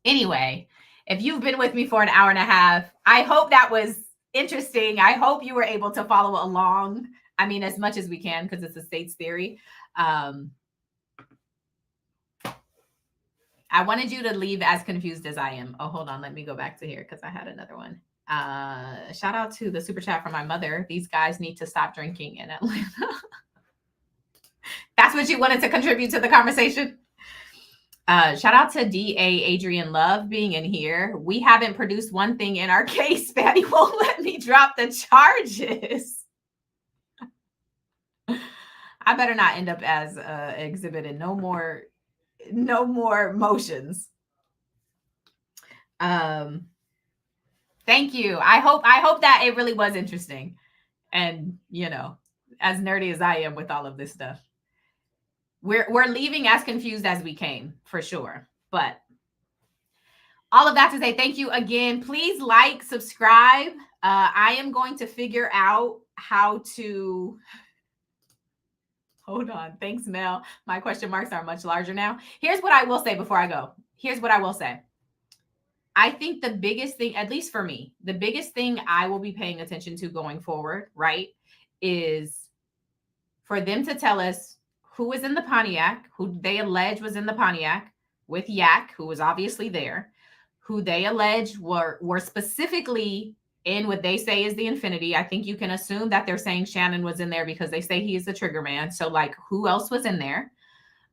anyway, if you've been with me for an hour and a half, I hope that was interesting. I hope you were able to follow along. I mean, as much as we can, because it's a state's theory. I wanted you to leave as confused as I am. Oh, hold on. Let me go back to here because I had another one. Shout out to the super chat from my mother. These guys need to stop drinking in Atlanta. That's what you wanted to contribute to the conversation. Shout out to DA Adrian Love being in here. We haven't produced one thing in our case. Patty won't let me drop the charges. I better not end up as exhibit and no more motions. Thank you. I hope that it really was interesting. And, you know, as nerdy as I am with all of this stuff. We're leaving as confused as we came, for sure. But all of that to say thank you again. Please like, subscribe. I am going to figure out how to... Hold on. Thanks, Mel. My question marks are much larger now. Here's what I will say before I go. Here's what I will say. I think the biggest thing, at least for me, the biggest thing I will be paying attention to going forward, right, is for them to tell us who was in the Pontiac, who they allege was in the Pontiac with Yak, who was obviously there, who they allege were specifically in what they say is the Infinity. I think you can assume that they're saying Shannon was in there because they say he is the trigger man. So, like, who else was in there?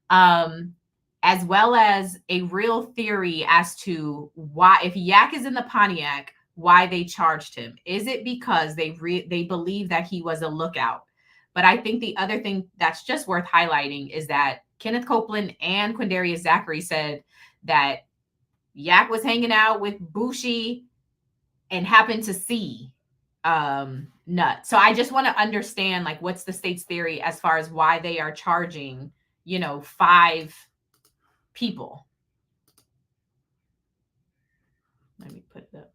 As well as a real theory as to why, if Yak is in the Pontiac, why they charged him. Is it because they believe that he was a lookout? But I think the other thing that's just worth highlighting is that Kenneth Copeland and Quindarius Zachary said that Yak was hanging out with Bushi and happened to see Nut. So I just want to understand, like, what's the state's theory as far as why they are charging, you know, 5 people. Let me put it up.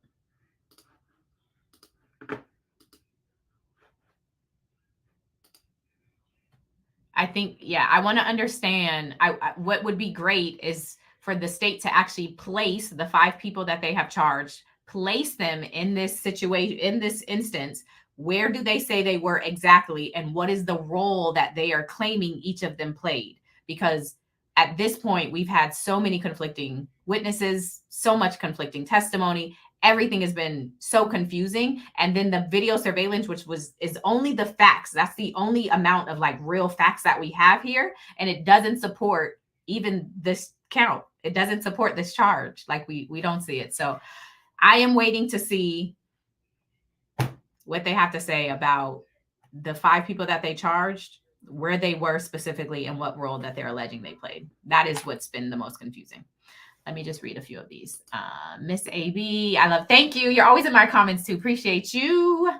I think, yeah, I want to understand. What would be great is for the state to actually place the 5 people that they have charged, place them in this situation, in this instance. Where do they say they were exactly? And what is the role that they are claiming each of them played? Because at this point, we've had so many conflicting witnesses, so much conflicting testimony. Everything has been so confusing. And then the video surveillance, which is only the facts. That's the only amount of, like, real facts that we have here. And it doesn't support even this count. It doesn't support this charge. Like, we don't see it. So I am waiting to see what they have to say about the 5 people that they charged, where they were specifically, and what role that they're alleging they played. That is what's been the most confusing. Let me just read a few of these. Miss AB, I love, thank you. You're always in my comments too. Appreciate you.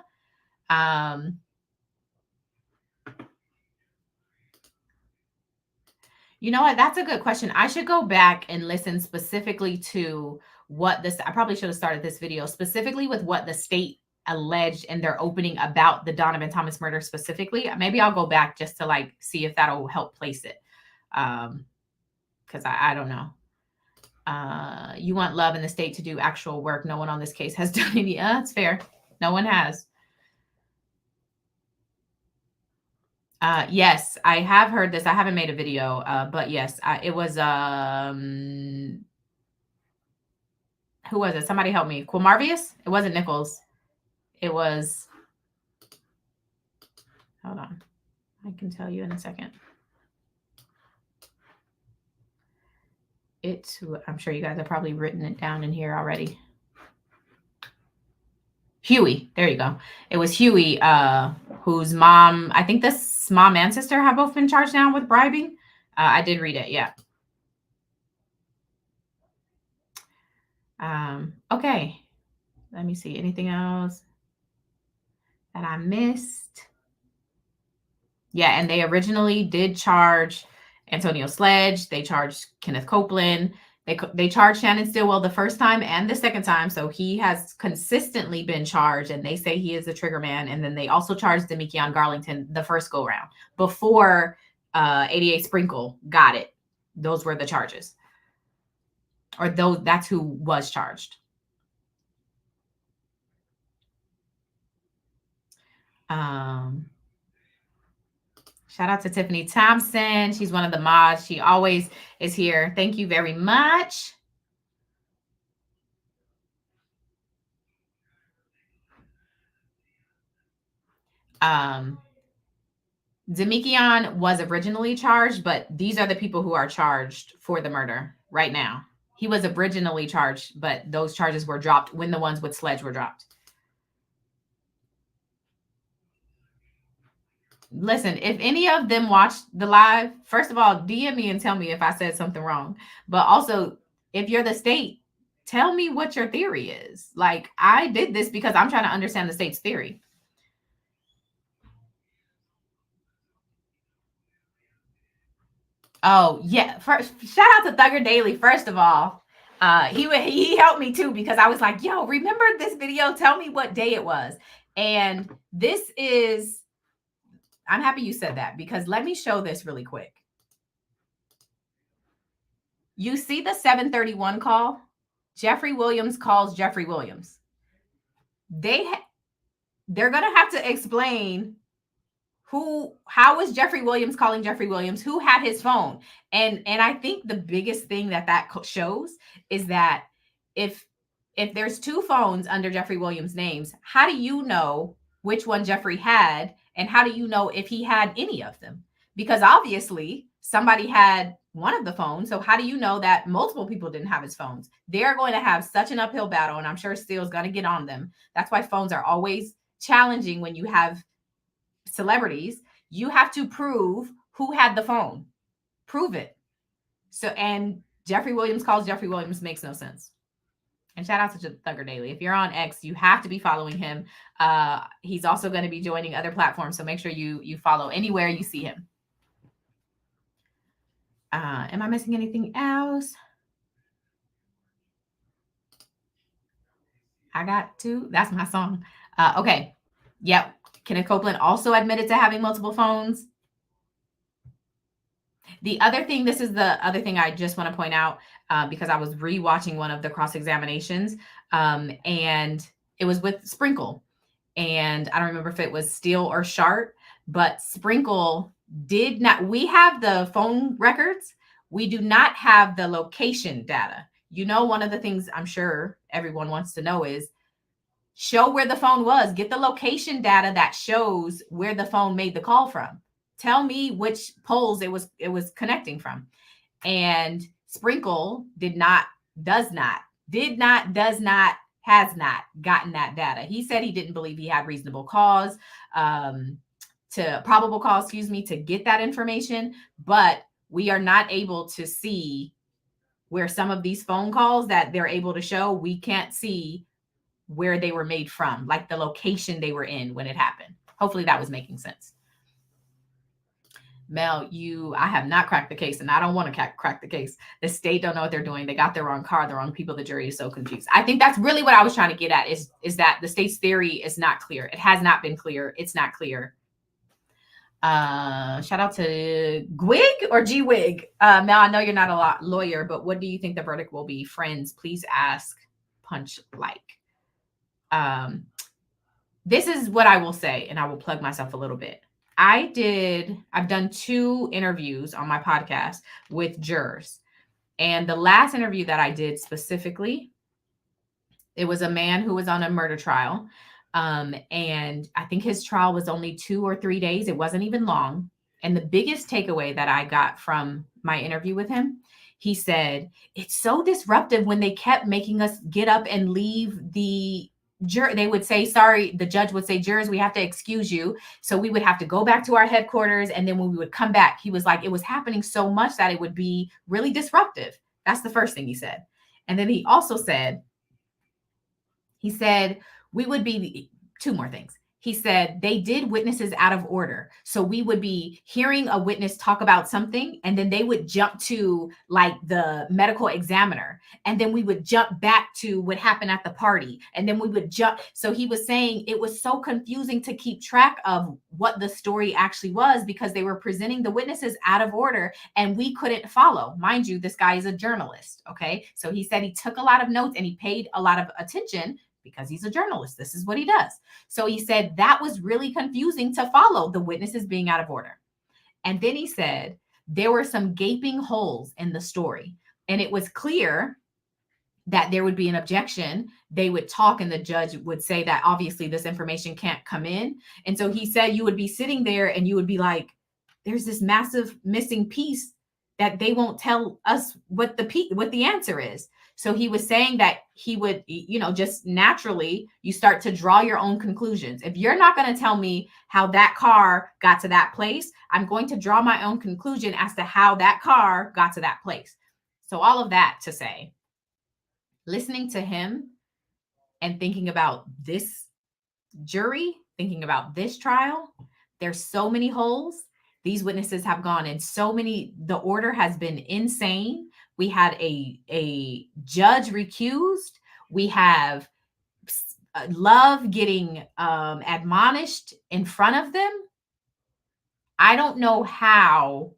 You know what? That's a good question. I should go back and listen specifically to what this, I probably should have started this video specifically with what the state alleged in their opening about the Donovan Thomas murder specifically. Maybe I'll go back just to, like, see if that'll help place it. Because I don't know. You want love in the state to do actual work. No one on this case has done any. That's fair. No one has. Yes, I have heard this. I haven't made a video, but yes, it was, who was it? Somebody help me. Quilmarvius? It wasn't Nichols. It was, hold on. I can tell you in a second. I'm sure you guys have probably written it down in here already. Huey, there you go. It was Huey, whose mom, I think this mom and sister have both been charged now with bribing. I did read it, yeah. Okay, let me see. Anything else that I missed? Yeah, and they originally did charge Antonio Sledge. They charged Kenneth Copeland. They charged Shannon Stillwell the first time and the second time. So he has consistently been charged, and they say he is the trigger man. And then they also charged Demekion Garlington the first go round before 88 Sprinkle got it. Those were the charges. Or that's who was charged. Shout out to Tiffany Thompson. She's one of the mods. She always is here. Thank you very much. Demekion was originally charged, but these are the people who are charged for the murder. right now. He was originally charged, but those charges were dropped when the ones with Sledge were dropped. Listen, if any of them watched the live, first of all, DM me and tell me if I said something wrong. But also, if you're the state, tell me what your theory is. Like, I did this because I'm trying to understand the state's theory. Oh, yeah. First, shout out to Thugger Daily, first of all. He helped me too, because I was like, yo, remember this video? Tell me what day it was. And this is, I'm happy you said that, because let me show this really quick. You see the 731 call? Jeffrey Williams calls Jeffrey Williams. They're going to have to explain how was Jeffrey Williams calling Jeffrey Williams, who had his phone. And I think the biggest thing that shows is that if there's two phones under Jeffrey Williams' names, how do you know which one Jeffrey had? And how do you know if he had any of them? Because obviously somebody had one of the phones. So how do you know that multiple people didn't have his phones? They're going to have such an uphill battle, and I'm sure Steele's going to get on them. That's why phones are always challenging when you have celebrities. You have to prove who had the phone. Prove it. So, and Jeffrey Williams calls Jeffrey Williams makes no sense. And shout out to Thugger Daily. If you're on X, you have to be following him. He's also going to be joining other platforms, so make sure you follow anywhere you see him. Am I missing anything else? I got to. That's my song. Okay. Yep. Kenneth Copeland also admitted to having multiple phones. The other thing, this is the other thing I just want to point out, because I was rewatching one of the cross-examinations, and it was with Sprinkle. And I don't remember if it was Steele or Sharp, but Sprinkle did not. We have the phone records. We do not have the location data. You know, one of the things I'm sure everyone wants to know is, show where the phone was. Get the location data that shows where the phone made the call from. Tell me which poles it was connecting from. And Sprinkle has not gotten that data. He said he didn't believe he had reasonable cause, probable cause, to get that information. But we are not able to see where some of these phone calls that they're able to show, we can't see where they were made from, like the location they were in when it happened. Hopefully that was making sense. Mel, I have not cracked the case, and I don't want to crack the case. The state don't know what they're doing. They got the wrong car, the wrong people. The jury is so confused. I think that's really what I was trying to get at, is that the state's theory is not clear. It has not been clear. It's not clear. Shout out to Gwig or G-Wig. Mel, I know you're not a lawyer, but what do you think the verdict will be? Friends, please ask Punch Like. This is what I will say, and I will plug myself a little bit. I've done 2 interviews on my podcast with jurors. And the last interview that I did specifically, it was a man who was on a murder trial. And I think his trial was only 2 or 3 days. It wasn't even long. And the biggest takeaway that I got from my interview with him, he said, it's so disruptive when they kept making us get up and leave the juror. They would say, sorry, the judge would say, jurors, we have to excuse you. So we would have to go back to our headquarters. And then when we would come back, he was like, it was happening so much that it would be really disruptive. That's the first thing he said. And then he also said, we would be 2 more things. He said they did witnesses out of order. So we would be hearing a witness talk about something, and then they would jump to like the medical examiner. And then we would jump back to what happened at the party. And then we would jump. So he was saying it was so confusing to keep track of what the story actually was, because they were presenting the witnesses out of order and we couldn't follow. Mind you, this guy is a journalist. Okay. So he said he took a lot of notes and he paid a lot of attention because he's a journalist. This is what he does. So he said that was really confusing to follow, the witnesses being out of order. And then he said there were some gaping holes in the story. And it was clear that there would be an objection. They would talk and the judge would say that obviously this information can't come in. And so he said you would be sitting there and you would be like, there's this massive missing piece that they won't tell us what the answer is. So he was saying that he would, just naturally you start to draw your own conclusions. If you're not going to tell me how that car got to that place, I'm going to draw my own conclusion as to how that car got to that place. So all of that to say, listening to him and thinking about this jury, thinking about this trial, there's so many holes. These witnesses have gone in so many, the order has been insane. We had a judge recused. We have Love getting admonished in front of them. I don't know how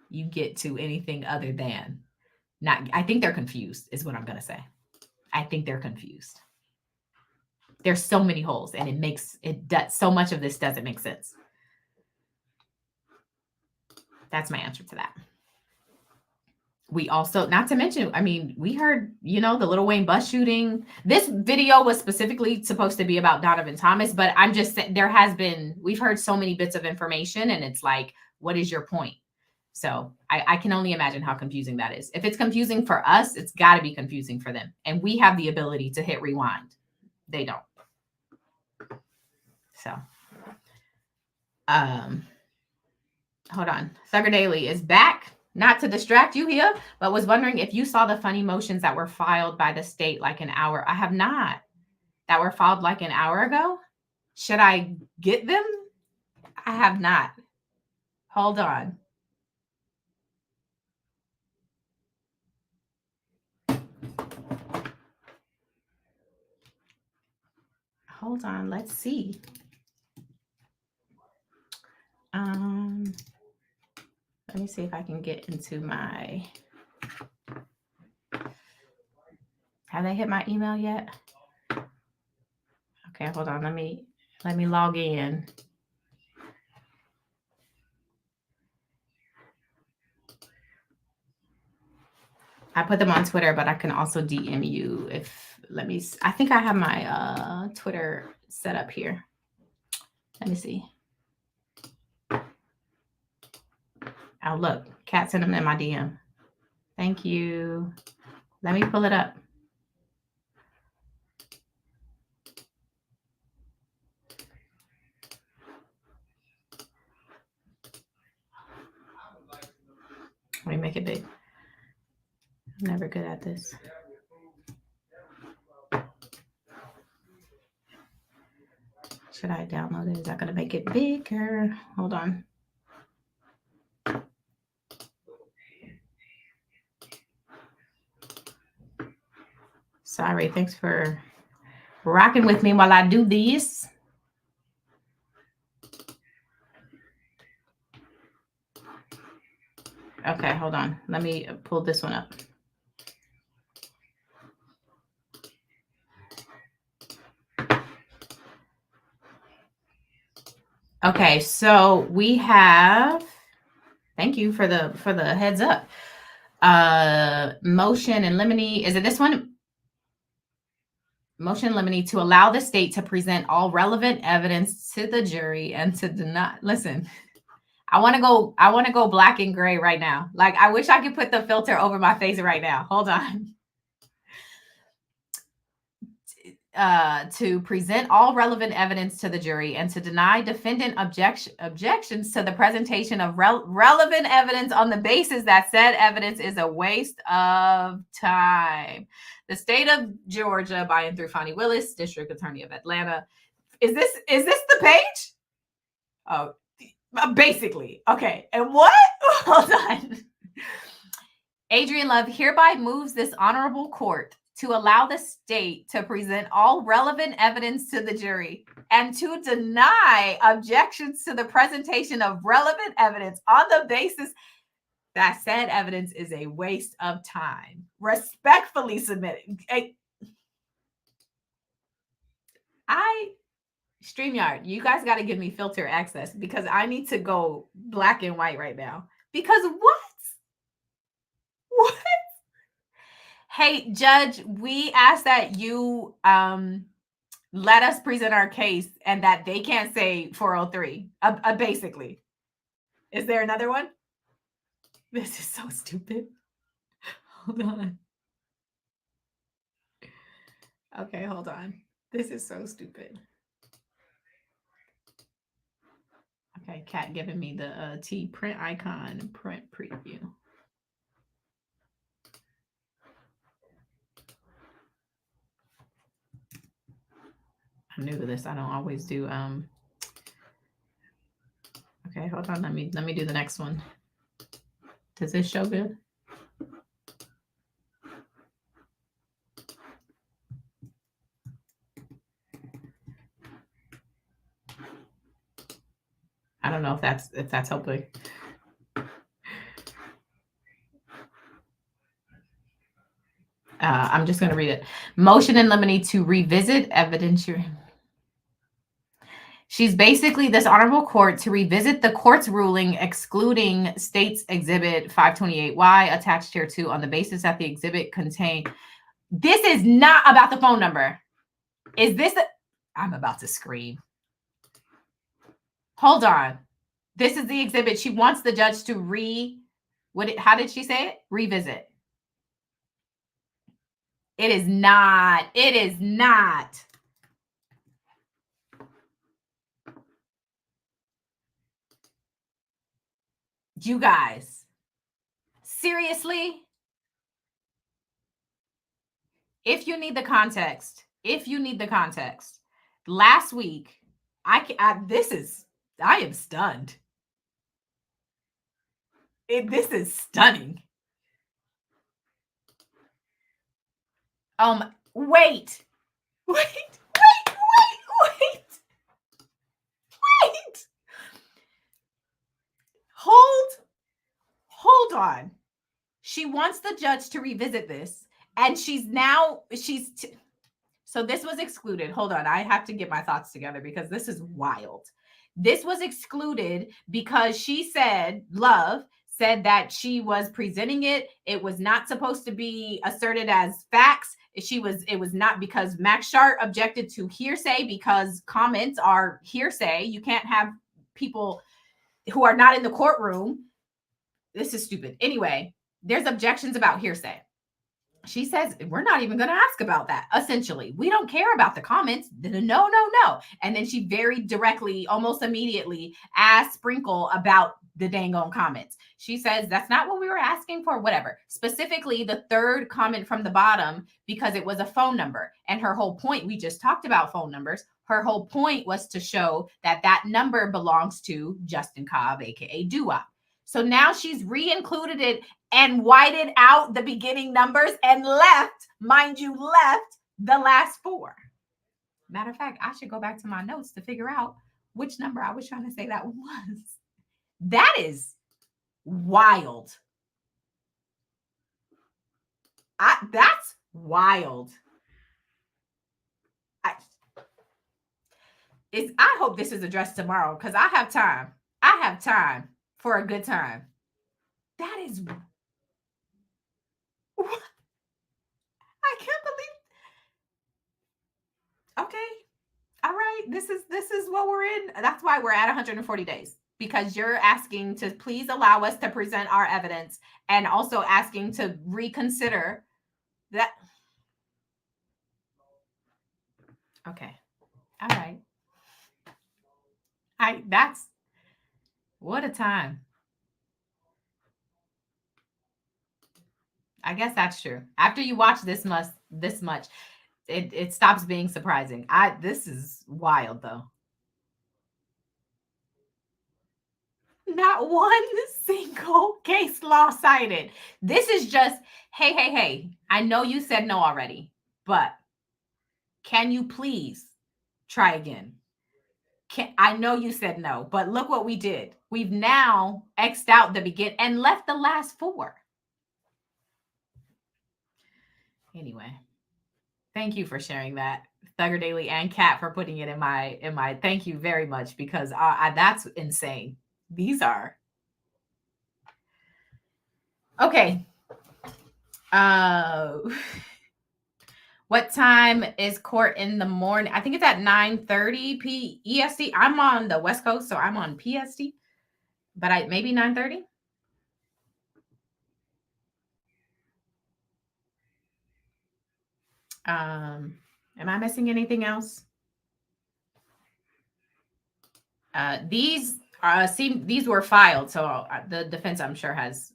you get to anything other than not. I think they're confused is what I'm going to say. I think they're confused. There's so many holes and so much of this doesn't make sense. That's my answer to that. We also, not to mention, we heard, the Lil Wayne bus shooting. This video was specifically supposed to be about Donovan Thomas, but I'm just saying we've heard so many bits of information and it's like, what is your point? So I can only imagine how confusing that is. If it's confusing for us, it's got to be confusing for them. And we have the ability to hit rewind. They don't. So, hold on. Thugger Daily is back. Not to distract you here, but was wondering if you saw the funny motions that were filed by the state like an hour. I have not. That were filed like an hour ago. Should I get them? I have not. Hold on. Hold on. Let's see. Let me see if I can get into my. Have they hit my email yet? Okay, hold on. Let me log in. I put them on Twitter, but I can also DM you I think I have my Twitter set up here. Let me see. Oh, look, Kat sent them in my DM. Thank you. Let me pull it up. Let me make it big. I'm never good at this. Should I download it? Is that going to make it bigger? Hold on. Sorry, thanks for rocking with me while I do these. Okay, hold on. Let me pull this one up. Okay, so we have, thank you for the heads up. Motion in limine. Is it this one? Motion in limine to allow the state to present all relevant evidence to the jury and to deny. Listen, I want to go black and gray right now. Like, I wish I could put the filter over my face right now. Hold on. To present all relevant evidence to the jury and to deny defendant objections to the presentation of relevant evidence on the basis that said evidence is a waste of time. The state of Georgia by and through Fonnie Willis, District Attorney of Atlanta. Is this the page? Oh, basically. Okay. And what? Hold on. Adrian Love hereby moves this honorable court to allow the state to present all relevant evidence to the jury and to deny objections to the presentation of relevant evidence on the basis that said evidence is a waste of time. Respectfully submitted. StreamYard, you guys got to give me filter access because I need to go black and white right now. Because what? What? Hey, Judge, we ask that you let us present our case and that they can't say 403, basically. Is there another one? This is so stupid. Hold on. Okay, hold on. This is so stupid. Okay, Cat giving me the T print icon, print preview. I'm new to this. I don't always do okay, hold on. Let me do the next one. Does this show good? I don't know if that's helping. I'm just going to read it. Motion in limine to revisit evidentiary. She's basically this honorable court to revisit the court's ruling excluding State's Exhibit 528Y attached here too on the basis that the exhibit contained. This is not about the phone number. Is this? I'm about to scream. Hold on. This is the exhibit. She wants the judge to how did she say it? Revisit. It is not. It is not. You guys. Seriously? If you need the context, last week, I am stunned. This is stunning. Wait. Hold on. She wants the judge to revisit this, and so this was excluded. Hold on. I have to get my thoughts together because this is wild. This was excluded because she said, Love said that she was presenting it. It was not supposed to be asserted as facts. It was not, because Max Shart objected to hearsay because comments are hearsay. You can't have people who are not in the courtroom. This is stupid. Anyway, there's objections about hearsay. She says, we're not even going to ask about that. Essentially, we don't care about the comments. No. And then she very directly, almost immediately asked Sprinkle about the dang on comments. She says, that's not what we were asking for, whatever. Specifically, the third comment from the bottom, because it was a phone number. And her whole point, we just talked about phone numbers. Her whole point was to show that that number belongs to Justin Cobb, aka Doo-Wop. So now she's re-included it and whited out the beginning numbers and left the last four. Matter of fact, I should go back to my notes to figure out which number I was trying to say that one was. That is wild. That's wild. I hope this is addressed tomorrow because I have time. I have time for a good time. That is... I can't believe... Okay. All right. This is what we're in. That's why we're at 140 days. Because you're asking to please allow us to present our evidence and also asking to reconsider that. Okay. All right. That's what a time. I guess that's true. After you watch this much, it stops being surprising. This is wild though. Not one single case law cited. This is just, hey, I know you said no already, but can you please try again? I know you said no, but look what we did. We've now X'd out the begin and left the last four. Anyway, thank you for sharing that, Thugger Daily and Kat, for putting it in my. Thank you very much, because that's insane. These are okay. What time is court in the morning? I think it's at 9:30 EST. I'm on the West Coast, so I'm on PST. but maybe 9:30. Am I missing anything else? These were filed, so the defense, I'm sure, has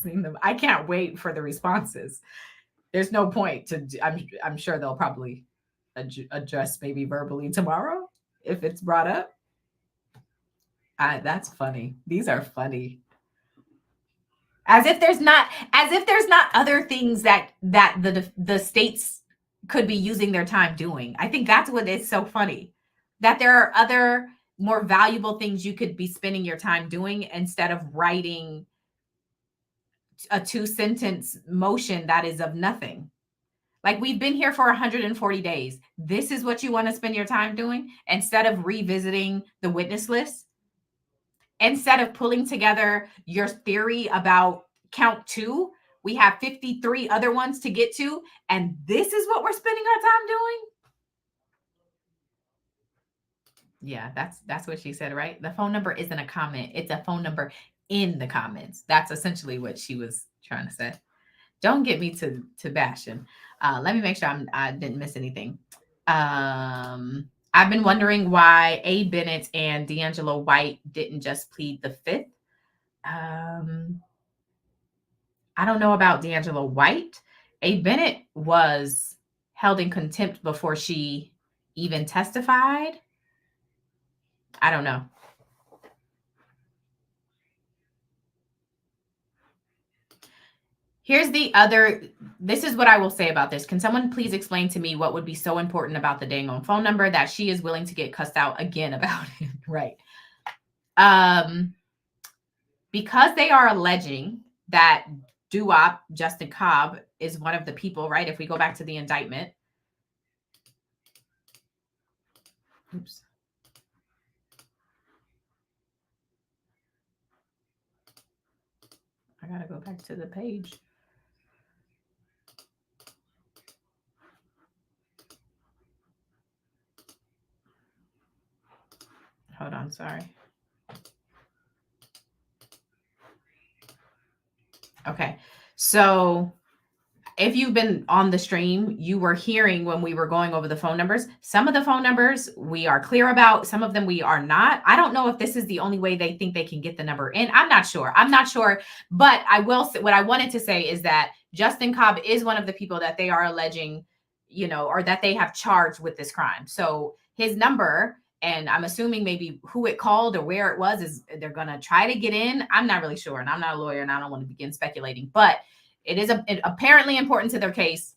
seen them. I can't wait for the responses. There's no point to. I'm sure they'll probably address maybe verbally tomorrow if it's brought up. That's funny. These are funny. As if there's not other things that the states could be using their time doing. I think that's what is so funny. That there are other more valuable things you could be spending your time doing instead of writing a 2-sentence motion that is of nothing. Like, we've been here for 140 days. This is what you want to spend your time doing instead of revisiting the witness list, instead of pulling together your theory about count 2. We have 53 other ones to get to, and this is what we're spending our time doing. Yeah, that's what she said, right? The phone number isn't a comment. It's a phone number in the comments. That's essentially what she was trying to say. Don't get me to bashing. Let me make sure I didn't miss anything. I've been wondering why A. Bennett and D'Angelo White didn't just plead the 5th. I don't know about D'Angelo White. A. Bennett was held in contempt before she even testified. I don't know. Here's the other. This is what I will say about this. Can someone please explain to me what would be so important about the dang on phone number that she is willing to get cussed out again about it? Right. Because they are alleging that Doo-Wop, Justin Cobb, is one of the people, right? If we go back to the indictment. Oops. I gotta go back to the page. Hold on, sorry. Okay, so if you've been on the stream, you were hearing when we were going over the phone numbers. Some of the phone numbers we are clear about. Some of them we are not. I don't know if this is the only way they think they can get the number in. I'm not sure. But I will say, what I wanted to say is that Justin Cobb is one of the people that they are alleging, or that they have charged with this crime. So his number, and I'm assuming maybe who it called or where it was, is they're going to try to get in. I'm not really sure, and I'm not a lawyer, and I don't want to begin speculating, but it is apparently important to their case.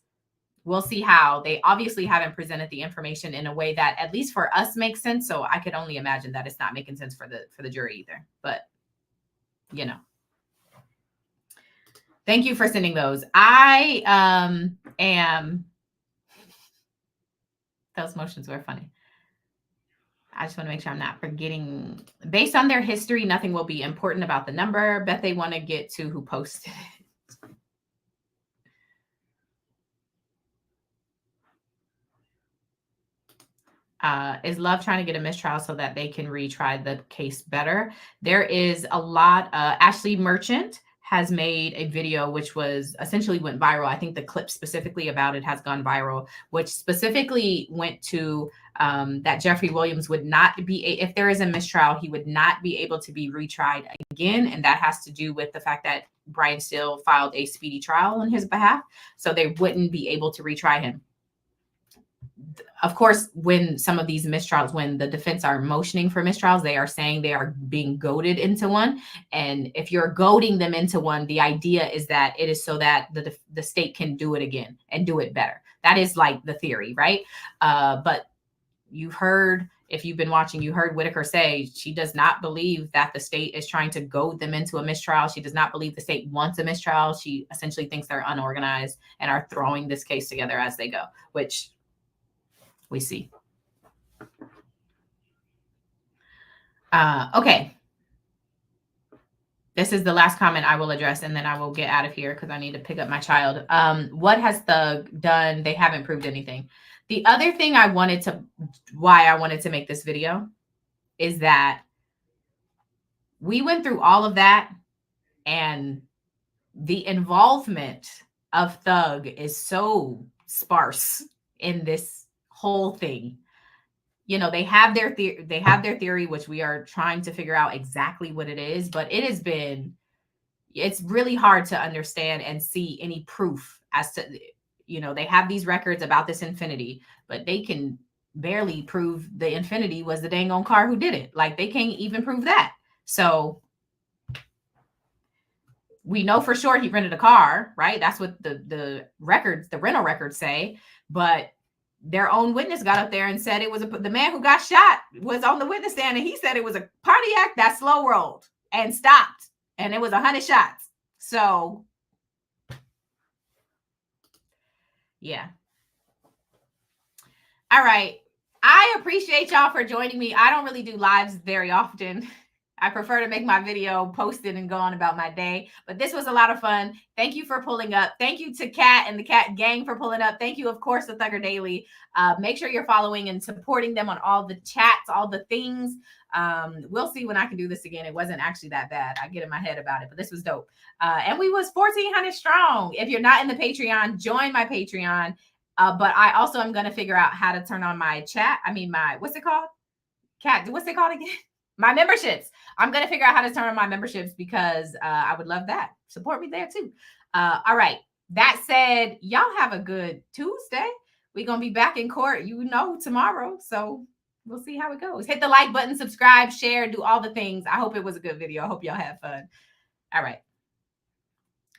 We'll see how. They obviously haven't presented the information in a way that, at least for us, makes sense. So I could only imagine that it's not making sense for the jury either. But, thank you for sending those. I am. Those motions were funny. I just want to make sure I'm not forgetting. Based on their history, nothing will be important about the number. Bet they want to get to who posted it. Is Love trying to get a mistrial so that they can retry the case better? There is a lot. Ashley Merchant has made a video which was essentially went viral. I think the clip specifically about it has gone viral, which specifically went to that Jeffrey Williams would not be, if there is a mistrial, he would not be able to be retried again. And that has to do with the fact that Brian Steele filed a speedy trial on his behalf. So they wouldn't be able to retry him. Of course, when some of these mistrials, when the defense are motioning for mistrials, they are saying they are being goaded into one. And if you're goading them into one, the idea is that it is so that the state can do it again and do it better. That is like the theory, right? But you've heard, if you've been watching, you heard Whitaker say she does not believe that the state is trying to goad them into a mistrial. She does not believe the state wants a mistrial. She essentially thinks they're unorganized and are throwing this case together as they go, which we see. Okay. This is the last comment I will address, and then I will get out of here because I need to pick up my child. What has Thug done? They haven't proved anything. The other thing why I wanted to make this video is that we went through all of that, and the involvement of Thug is so sparse in this whole thing. You know, they have their theory, which we are trying to figure out exactly what it is, but it's really hard to understand and see any proof as to, you know, they have these records about this Infiniti, but they can barely prove the Infiniti was the dang on car who did it. Like, they can't even prove that. So we know for sure he rented a car, right? That's what the records, the rental records say, but their own witness got up there and said it was the man who got shot was on the witness stand, and he said it was a Pontiac that slow rolled and stopped, and it was 100 shots. So yeah. All right. I appreciate y'all for joining me. I don't really do lives very often. I prefer to make my video, post it, and go on about my day. But this was a lot of fun. Thank you for pulling up. Thank you to Kat and the Kat gang for pulling up. Thank you, of course, to Thugger Daily. Make sure you're following and supporting them on all the chats, all the things. We'll see when I can do this again. It wasn't actually that bad. I get in my head about it, but this was dope. And we was 1,400 strong. If you're not in the Patreon, join my Patreon. But I also am going to figure out how to turn on my chat. I mean, what's it called? Kat, what's it called again? My memberships. I'm going to figure out how to turn on my memberships because I would love that. Support me there too. All right. That said, y'all have a good Tuesday. We're going to be back in court, tomorrow. So we'll see how it goes. Hit the like button, subscribe, share, do all the things. I hope it was a good video. I hope y'all had fun. All right.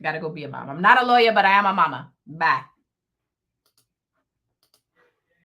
Got to go be a mom. I'm not a lawyer, but I am a mama. Bye.